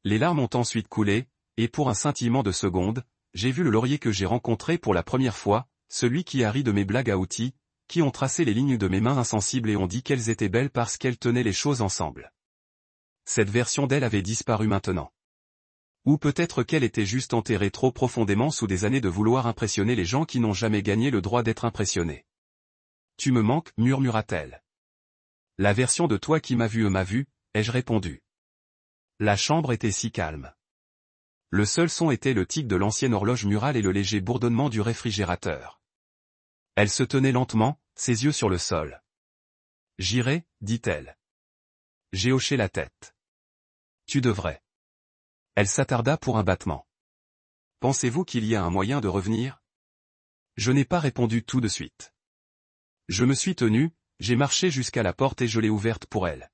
Les larmes ont ensuite coulé, et pour un scintillement de secondes, j'ai vu le Laurier que j'ai rencontré pour la première fois, celui qui a ri de mes blagues à outils, qui ont tracé les lignes de mes mains insensibles et ont dit qu'elles étaient belles parce qu'elles tenaient les choses ensemble. Cette version d'elle avait disparu maintenant. Ou peut-être qu'elle était juste enterrée trop profondément sous des années de vouloir impressionner les gens qui n'ont jamais gagné le droit d'être impressionnés. Tu me manques, murmura-t-elle. La version de toi qui m'a vu, ai-je répondu. La chambre était si calme. Le seul son était le tic de l'ancienne horloge murale et le léger bourdonnement du réfrigérateur. Elle se tenait lentement, ses yeux sur le sol. J'irai, dit-elle. J'ai hoché la tête. Tu devrais. Elle s'attarda pour un battement. Pensez-vous qu'il y a un moyen de revenir? Je n'ai pas répondu tout de suite. Je me suis tenu, j'ai marché jusqu'à la porte et je l'ai ouverte pour elle.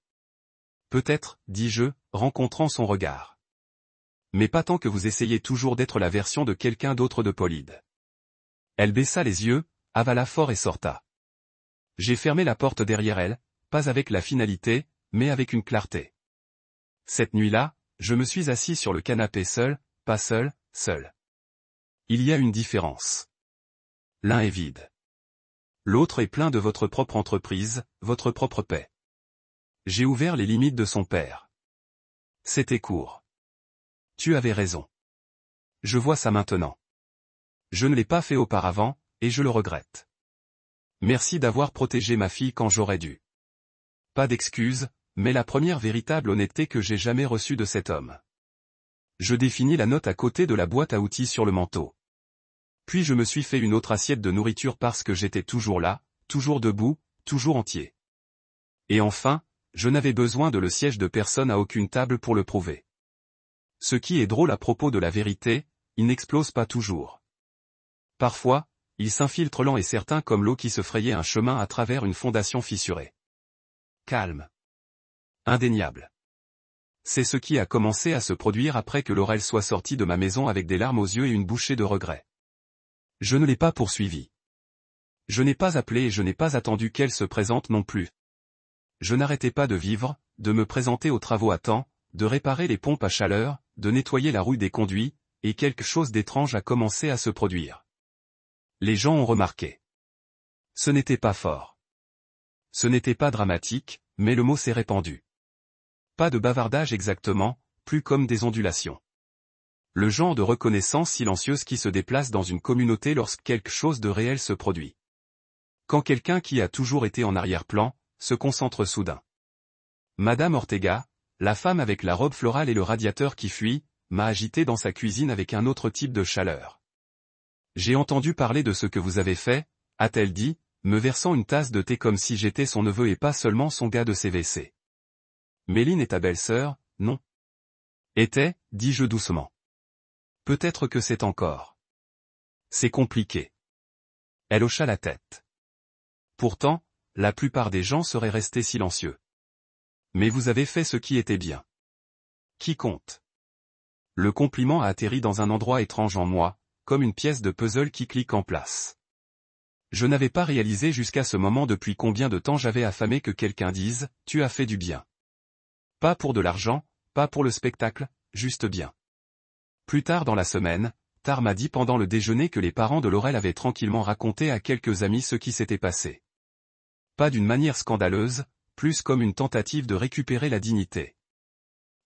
Peut-être, dis-je, rencontrant son regard. Mais pas tant que vous essayez toujours d'être la version de quelqu'un d'autre de Paulide. Elle baissa les yeux, avala fort et sorta. J'ai fermé la porte derrière elle, pas avec la finalité, mais avec une clarté. Cette nuit-là, je me suis assis sur le canapé seul, pas seul, seul. Il y a une différence. L'un est vide. L'autre est plein de votre propre entreprise, votre propre paix. J'ai ouvert les limites de son père. C'était court. Tu avais raison. Je vois ça maintenant. Je ne l'ai pas fait auparavant, et je le regrette. Merci d'avoir protégé ma fille quand j'aurais dû. Pas d'excuse, mais la première véritable honnêteté que j'ai jamais reçue de cet homme. Je définis la note à côté de la boîte à outils sur le manteau. Puis je me suis fait une autre assiette de nourriture parce que j'étais toujours là, toujours debout, toujours entier. Et enfin, je n'avais besoin de le siège de personne à aucune table pour le prouver. Ce qui est drôle à propos de la vérité, il n'explose pas toujours. Parfois, il s'infiltre lent et certain comme l'eau qui se frayait un chemin à travers une fondation fissurée. Calme. Indéniable. C'est ce qui a commencé à se produire après que Laurel soit sortie de ma maison avec des larmes aux yeux et une bouchée de regret. Je ne l'ai pas poursuivie. Je n'ai pas appelé et je n'ai pas attendu qu'elle se présente non plus. Je n'arrêtais pas de vivre, de me présenter aux travaux à temps, de réparer les pompes à chaleur, de nettoyer la rouille des conduits, et quelque chose d'étrange a commencé à se produire. Les gens ont remarqué. Ce n'était pas fort. Ce n'était pas dramatique, mais le mot s'est répandu. Pas de bavardage exactement, plus comme des ondulations. Le genre de reconnaissance silencieuse qui se déplace dans une communauté lorsque quelque chose de réel se produit. Quand quelqu'un qui a toujours été en arrière-plan, se concentre soudain. Madame Ortega, la femme avec la robe florale et le radiateur qui fuit, m'a agité dans sa cuisine avec un autre type de chaleur. J'ai entendu parler de ce que vous avez fait, a-t-elle dit, me versant une tasse de thé comme si j'étais son neveu et pas seulement son gars de CVC. Méline est ta belle-sœur, non? Était, dis-je doucement. Peut-être que c'est encore. C'est compliqué. Elle hocha la tête. Pourtant, la plupart des gens seraient restés silencieux. Mais vous avez fait ce qui était bien. Qui compte? Le compliment a atterri dans un endroit étrange en moi, comme une pièce de puzzle qui clique en place. Je n'avais pas réalisé jusqu'à ce moment depuis combien de temps j'avais affamé que quelqu'un dise « Tu as fait du bien ». Pas pour de l'argent, pas pour le spectacle, juste bien. Plus tard dans la semaine, Tar m'a dit pendant le déjeuner que les parents de Laurel avaient tranquillement raconté à quelques amis ce qui s'était passé. Pas d'une manière scandaleuse, plus comme une tentative de récupérer la dignité.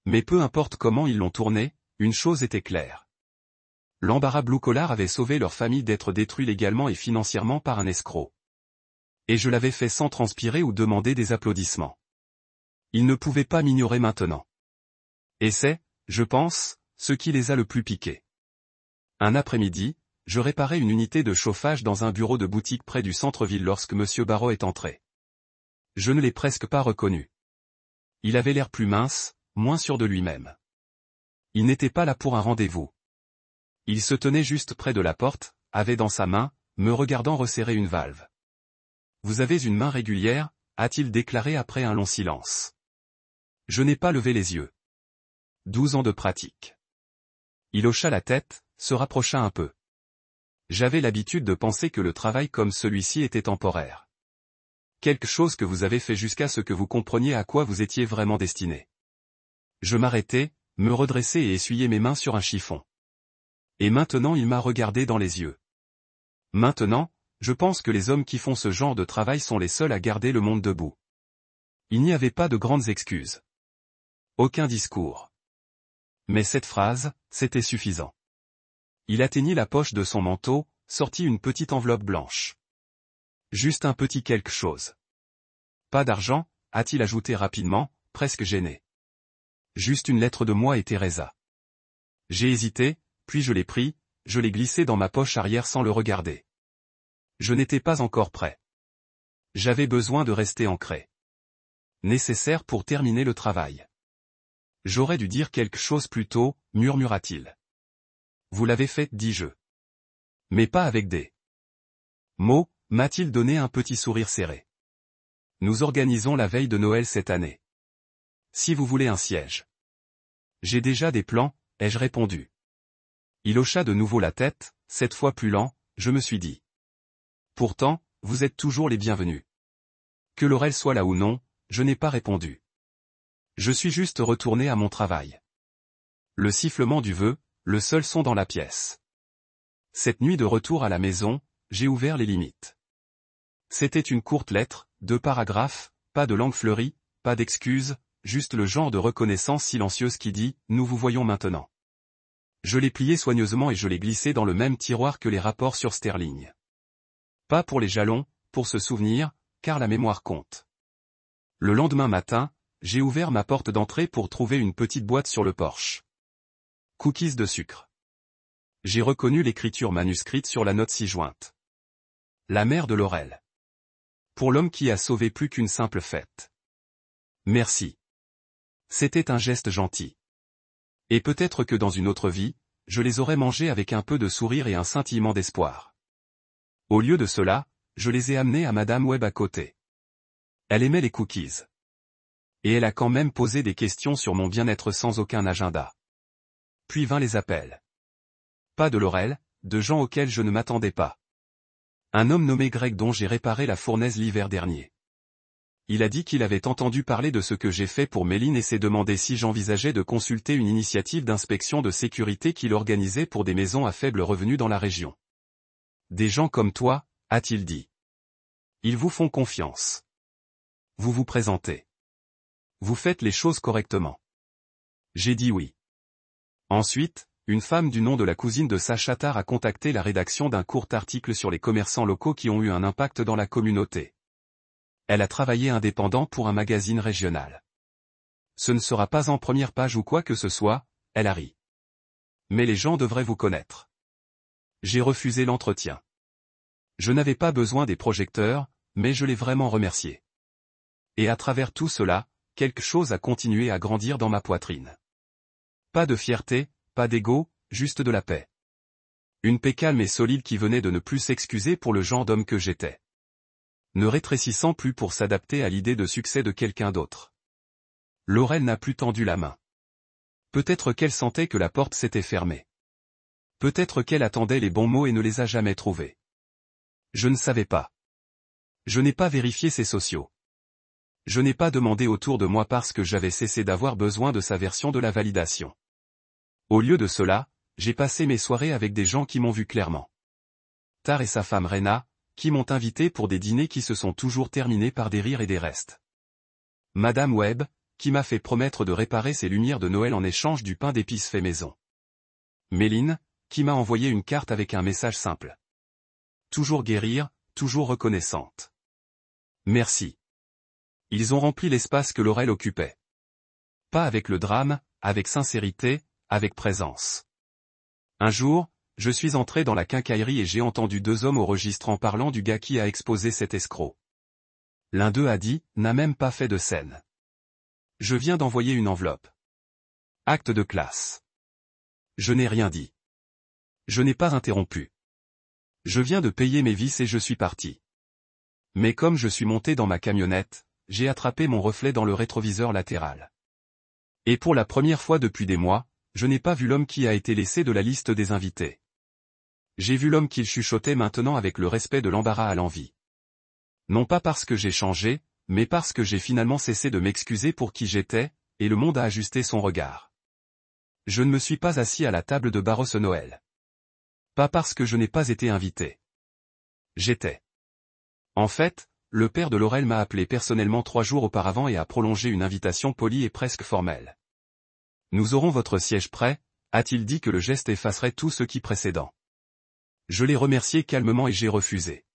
Mais peu importe comment ils l'ont tourné, une chose était claire. L'embarras Blue Collar avait sauvé leur famille d'être détruit légalement et financièrement par un escroc. Et je l'avais fait sans transpirer ou demander des applaudissements. Ils ne pouvaient pas m'ignorer maintenant. Et c'est, je pense, ce qui les a le plus piqués. Un après-midi, je réparais une unité de chauffage dans un bureau de boutique près du centre-ville lorsque M. Barrault est entré. Je ne l'ai presque pas reconnu. Il avait l'air plus mince, moins sûr de lui-même. Il n'était pas là pour un rendez-vous. Il se tenait juste près de la porte, avait dans sa main, me regardant resserrer une valve. « Vous avez une main régulière » a-t-il déclaré après un long silence. Je n'ai pas levé les yeux. 12 ans de pratique. Il hocha la tête, se rapprocha un peu. J'avais l'habitude de penser que le travail comme celui-ci était temporaire. Quelque chose que vous avez fait jusqu'à ce que vous compreniez à quoi vous étiez vraiment destiné. Je m'arrêtai, me redressai et essuyai mes mains sur un chiffon. Et maintenant il m'a regardé dans les yeux. Maintenant, je pense que les hommes qui font ce genre de travail sont les seuls à garder le monde debout. Il n'y avait pas de grandes excuses. Aucun discours. Mais cette phrase, c'était suffisant. Il atteignit la poche de son manteau, sortit une petite enveloppe blanche. Juste un petit quelque chose. Pas d'argent, a-t-il ajouté rapidement, presque gêné. Juste une lettre de moi et Teresa. J'ai hésité, puis je l'ai pris, je l'ai glissé dans ma poche arrière sans le regarder. Je n'étais pas encore prêt. J'avais besoin de rester ancré. Nécessaire pour terminer le travail. J'aurais dû dire quelque chose plus tôt, murmura-t-il. Vous l'avez fait, dis-je. Mais pas avec des mots, m'a-t-il donné un petit sourire serré. Nous organisons la veille de Noël cette année. Si vous voulez un siège. J'ai déjà des plans, ai-je répondu. Il hocha de nouveau la tête, cette fois plus lent, je me suis dit. Pourtant, vous êtes toujours les bienvenus. Que Laurel soit là ou non, je n'ai pas répondu. Je suis juste retourné à mon travail. Le sifflement du vœu, le seul son dans la pièce. Cette nuit de retour à la maison, j'ai ouvert les limites. C'était une courte lettre, 2 paragraphes, pas de langue fleurie, pas d'excuses, juste le genre de reconnaissance silencieuse qui dit « Nous vous voyons maintenant ». Je l'ai plié soigneusement et je l'ai glissé dans le même tiroir que les rapports sur Sterling. Pas pour les jalons, pour se souvenir, car la mémoire compte. Le lendemain matin, j'ai ouvert ma porte d'entrée pour trouver une petite boîte sur le porche. Cookies de sucre. J'ai reconnu l'écriture manuscrite sur la note ci-jointe. La mère de Laurel. Pour l'homme qui a sauvé plus qu'une simple fête. Merci. C'était un geste gentil. Et peut-être que dans une autre vie, je les aurais mangés avec un peu de sourire et un scintillement d'espoir. Au lieu de cela, je les ai amenés à Madame Webb à côté. Elle aimait les cookies. Et elle a quand même posé des questions sur mon bien-être sans aucun agenda. Puis vint les appels. Pas de Laurel, de gens auxquels je ne m'attendais pas. Un homme nommé Greg dont j'ai réparé la fournaise l'hiver dernier. Il a dit qu'il avait entendu parler de ce que j'ai fait pour Méline et s'est demandé si j'envisageais de consulter une initiative d'inspection de sécurité qu'il organisait pour des maisons à faible revenu dans la région. Des gens comme toi, a-t-il dit. Ils vous font confiance. Vous vous présentez. Vous faites les choses correctement. J'ai dit oui. Ensuite, une femme du nom de la cousine de Sacha Tarr a contacté la rédaction d'un court article sur les commerçants locaux qui ont eu un impact dans la communauté. Elle a travaillé indépendant pour un magazine régional. Ce ne sera pas en première page ou quoi que ce soit, elle a ri. Mais les gens devraient vous connaître. J'ai refusé l'entretien. Je n'avais pas besoin des projecteurs, mais je l'ai vraiment remercié. Et à travers tout cela, quelque chose a continué à grandir dans ma poitrine. Pas de fierté, pas d'ego, juste de la paix. Une paix calme et solide qui venait de ne plus s'excuser pour le genre d'homme que j'étais. Ne rétrécissant plus pour s'adapter à l'idée de succès de quelqu'un d'autre. Laurel n'a plus tendu la main. Peut-être qu'elle sentait que la porte s'était fermée. Peut-être qu'elle attendait les bons mots et ne les a jamais trouvés. Je ne savais pas. Je n'ai pas vérifié ses sociaux. Je n'ai pas demandé autour de moi parce que j'avais cessé d'avoir besoin de sa version de la validation. Au lieu de cela, j'ai passé mes soirées avec des gens qui m'ont vu clairement. Tarr et sa femme Rena, qui m'ont invité pour des dîners qui se sont toujours terminés par des rires et des restes. Madame Webb, qui m'a fait promettre de réparer ses lumières de Noël en échange du pain d'épices fait maison. Méline, qui m'a envoyé une carte avec un message simple. Toujours guérir, toujours reconnaissante. Merci. Ils ont rempli l'espace que Laurel occupait. Pas avec le drame, avec sincérité, avec présence. Un jour, je suis entré dans la quincaillerie et j'ai entendu deux hommes au registre en parlant du gars qui a exposé cet escroc. L'un d'eux a dit, n'a même pas fait de scène. Je viens d'envoyer une enveloppe. Acte de classe. Je n'ai rien dit. Je n'ai pas interrompu. Je viens de payer mes vices et je suis parti. Mais comme je suis monté dans ma camionnette, j'ai attrapé mon reflet dans le rétroviseur latéral. Et pour la première fois depuis des mois, je n'ai pas vu l'homme qui a été laissé de la liste des invités. J'ai vu l'homme qu'il chuchotait maintenant avec le respect de l'embarras à l'envi. Non pas parce que j'ai changé, mais parce que j'ai finalement cessé de m'excuser pour qui j'étais, et le monde a ajusté son regard. Je ne me suis pas assis à la table de Barros Noël. Pas parce que je n'ai pas été invité. J'étais. En fait, le père de Laurel m'a appelé personnellement 3 jours auparavant et a prolongé une invitation polie et presque formelle. Nous aurons votre siège prêt, a-t-il dit que le geste effacerait tout ce qui précédent. Je l'ai remercié calmement et j'ai refusé.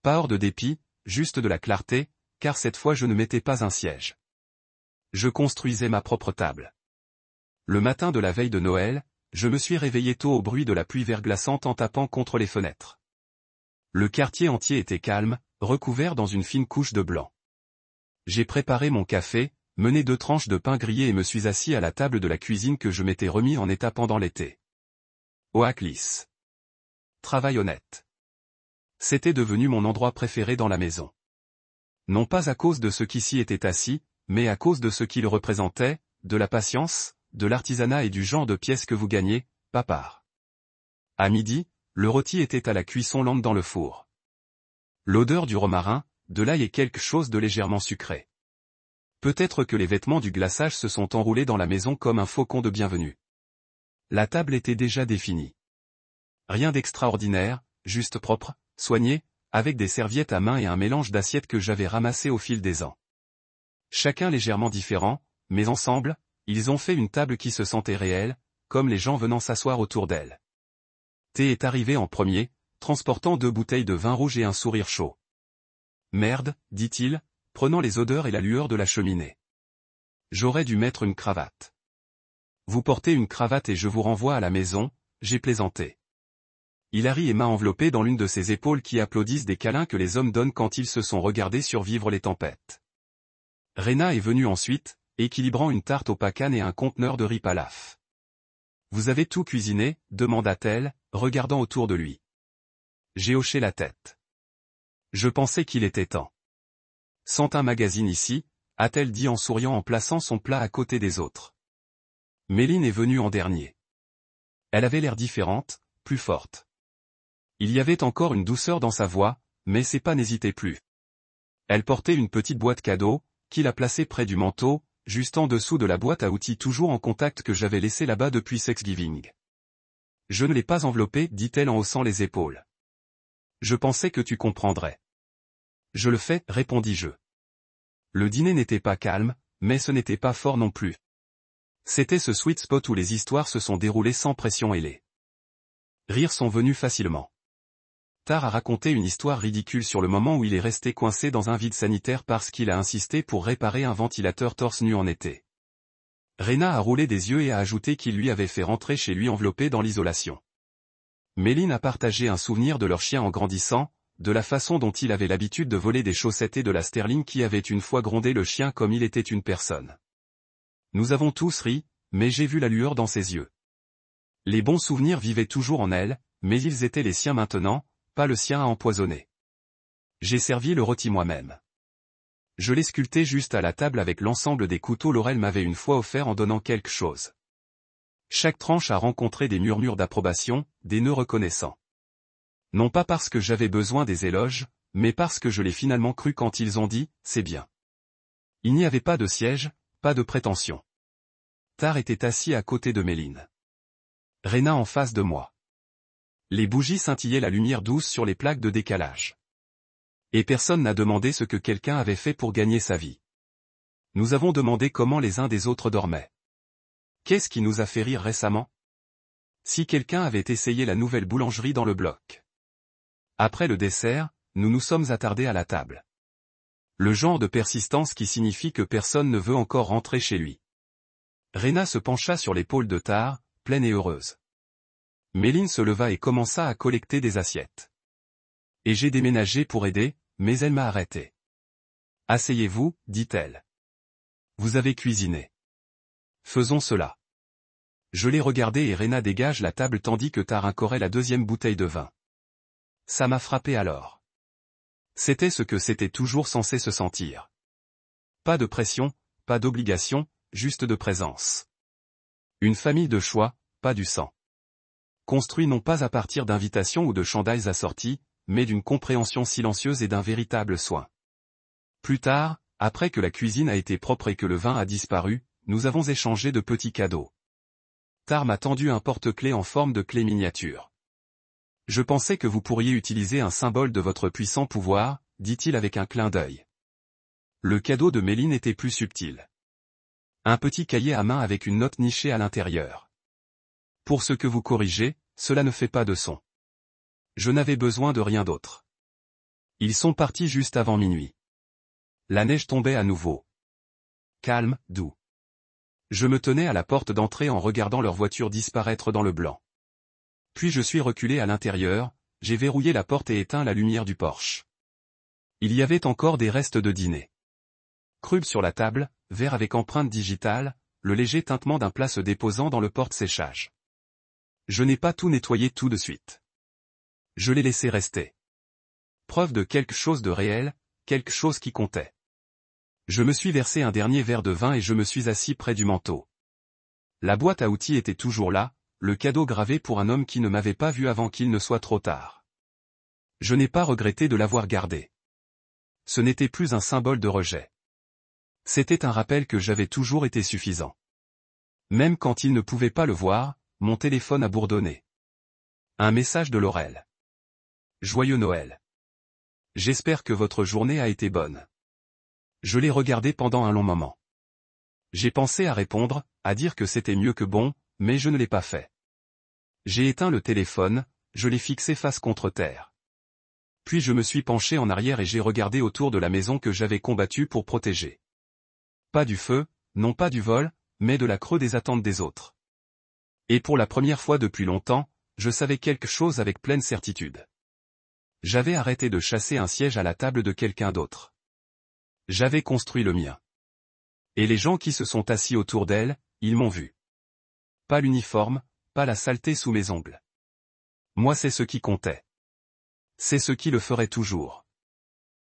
Pas hors de dépit, juste de la clarté, car cette fois je ne mettais pas un siège. Je construisais ma propre table. Le matin de la veille de Noël, je me suis réveillé tôt au bruit de la pluie verglaçante en tapant contre les fenêtres. Le quartier entier était calme, recouvert dans une fine couche de blanc. J'ai préparé mon café, mené 2 tranches de pain grillé et me suis assis à la table de la cuisine que je m'étais remis en état pendant l'été. Oaklis. Travail honnête. C'était devenu mon endroit préféré dans la maison. Non pas à cause de ceux qui s'y étaient assis, mais à cause de ce qu'il représentait, de la patience, de l'artisanat et du genre de pièces que vous gagnez, pas part. À midi, le rôti était à la cuisson lente dans le four. L'odeur du romarin, de l'ail et quelque chose de légèrement sucré. Peut-être que les vêtements du glaçage se sont enroulés dans la maison comme un faucon de bienvenue. La table était déjà définie. Rien d'extraordinaire, juste propre, soigné, avec des serviettes à main et un mélange d'assiettes que j'avais ramassées au fil des ans. Chacun légèrement différent, mais ensemble, ils ont fait une table qui se sentait réelle, comme les gens venant s'asseoir autour d'elle. Thé est arrivé en premier, transportant 2 bouteilles de vin rouge et un sourire chaud. Merde, dit-il, prenant les odeurs et la lueur de la cheminée. J'aurais dû mettre une cravate. Vous portez une cravate et je vous renvoie à la maison, j'ai plaisanté. Il a ri et m'a enveloppé dans l'une de ses épaules qui applaudissent des câlins que les hommes donnent quand ils se sont regardés survivre les tempêtes. Rena est venue ensuite, équilibrant une tarte au pacane et un conteneur de riz palaf. Vous avez tout cuisiné, demanda-t-elle, regardant autour de lui. J'ai hoché la tête. Je pensais qu'il était temps. Sans un magazine ici, a-t-elle dit en souriant en plaçant son plat à côté des autres. Méline est venue en dernier. Elle avait l'air différente, plus forte. Il y avait encore une douceur dans sa voix, mais ses pas n'hésitaient plus. Elle portait une petite boîte cadeau, qu'il a placée près du manteau, juste en dessous de la boîte à outils toujours en contact que j'avais laissée là-bas depuis Thanksgiving. Je ne l'ai pas enveloppée, dit-elle en haussant les épaules. Je pensais que tu comprendrais. Je le fais, répondis-je. Le dîner n'était pas calme, mais ce n'était pas fort non plus. C'était ce sweet spot où les histoires se sont déroulées sans pression et les rires sont venus facilement. Tar a raconté une histoire ridicule sur le moment où il est resté coincé dans un vide sanitaire parce qu'il a insisté pour réparer un ventilateur torse nu en été. Rena a roulé des yeux et a ajouté qu'il lui avait fait rentrer chez lui enveloppé dans l'isolation. Méline a partagé un souvenir de leur chien en grandissant, de la façon dont il avait l'habitude de voler des chaussettes et de la sterling qui avait une fois grondé le chien comme il était une personne. Nous avons tous ri, mais j'ai vu la lueur dans ses yeux. Les bons souvenirs vivaient toujours en elle, mais ils étaient les siens maintenant, pas le sien à empoisonner. J'ai servi le rôti moi-même. Je l'ai sculpté juste à la table avec l'ensemble des couteaux Laurel m'avait une fois offert en donnant quelque chose. Chaque tranche a rencontré des murmures d'approbation, des nœuds reconnaissants. Non pas parce que j'avais besoin des éloges, mais parce que je l'ai finalement cru quand ils ont dit « c'est bien ». Il n'y avait pas de siège, pas de prétention. Tar était assis à côté de Méline. Rena en face de moi. Les bougies scintillaient la lumière douce sur les plaques de décalage. Et personne n'a demandé ce que quelqu'un avait fait pour gagner sa vie. Nous avons demandé comment les uns des autres dormaient. Qu'est-ce qui nous a fait rire récemment? Si quelqu'un avait essayé la nouvelle boulangerie dans le bloc. Après le dessert, nous nous sommes attardés à la table. Le genre de persistance qui signifie que personne ne veut encore rentrer chez lui. Rena se pencha sur l'épaule de Tar, pleine et heureuse. Méline se leva et commença à collecter des assiettes. Et j'ai déménagé pour aider, mais elle m'a arrêté. Asseyez-vous, dit-elle. Vous avez cuisiné. Faisons cela. Je l'ai regardé et Rena dégage la table tandis que Tar incorait la deuxième bouteille de vin. Ça m'a frappé alors. C'était ce que c'était toujours censé se sentir. Pas de pression, pas d'obligation, juste de présence. Une famille de choix, pas du sang. Construit non pas à partir d'invitations ou de chandails assortis, mais d'une compréhension silencieuse et d'un véritable soin. Plus tard, après que la cuisine a été propre et que le vin a disparu, nous avons échangé de petits cadeaux. Tar m'a tendu un porte-clés en forme de clé miniature. Je pensais que vous pourriez utiliser un symbole de votre puissant pouvoir, dit-il avec un clin d'œil. Le cadeau de Méline était plus subtil. Un petit cahier à main avec une note nichée à l'intérieur. Pour ce que vous corrigez, cela ne fait pas de son. Je n'avais besoin de rien d'autre. Ils sont partis juste avant minuit. La neige tombait à nouveau. Calme, doux. Je me tenais à la porte d'entrée en regardant leur voiture disparaître dans le blanc. Puis je suis reculé à l'intérieur, j'ai verrouillé la porte et éteint la lumière du Porsche. Il y avait encore des restes de dîner. Crube sur la table, verre avec empreinte digitale, le léger tintement d'un plat se déposant dans le porte-séchage. Je n'ai pas tout nettoyé tout de suite. Je l'ai laissé rester. Preuve de quelque chose de réel, quelque chose qui comptait. Je me suis versé un dernier verre de vin et je me suis assis près du manteau. La boîte à outils était toujours là, le cadeau gravé pour un homme qui ne m'avait pas vu avant qu'il ne soit trop tard. Je n'ai pas regretté de l'avoir gardé. Ce n'était plus un symbole de rejet. C'était un rappel que j'avais toujours été suffisant. Même quand il ne pouvait pas le voir, mon téléphone a bourdonné. Un message de Laurel. Joyeux Noël. J'espère que votre journée a été bonne. Je l'ai regardé pendant un long moment. J'ai pensé à répondre, à dire que c'était mieux que bon, mais je ne l'ai pas fait. J'ai éteint le téléphone, je l'ai fixé face contre terre. Puis je me suis penché en arrière et j'ai regardé autour de la maison que j'avais combattue pour protéger. Pas du feu, non pas du vol, mais de la creux des attentes des autres. Et pour la première fois depuis longtemps, je savais quelque chose avec pleine certitude. J'avais arrêté de chasser un siège à la table de quelqu'un d'autre. J'avais construit le mien. Et les gens qui se sont assis autour d'elle, ils m'ont vu. Pas l'uniforme, pas la saleté sous mes ongles. Moi c'est ce qui comptait. C'est ce qui le ferait toujours.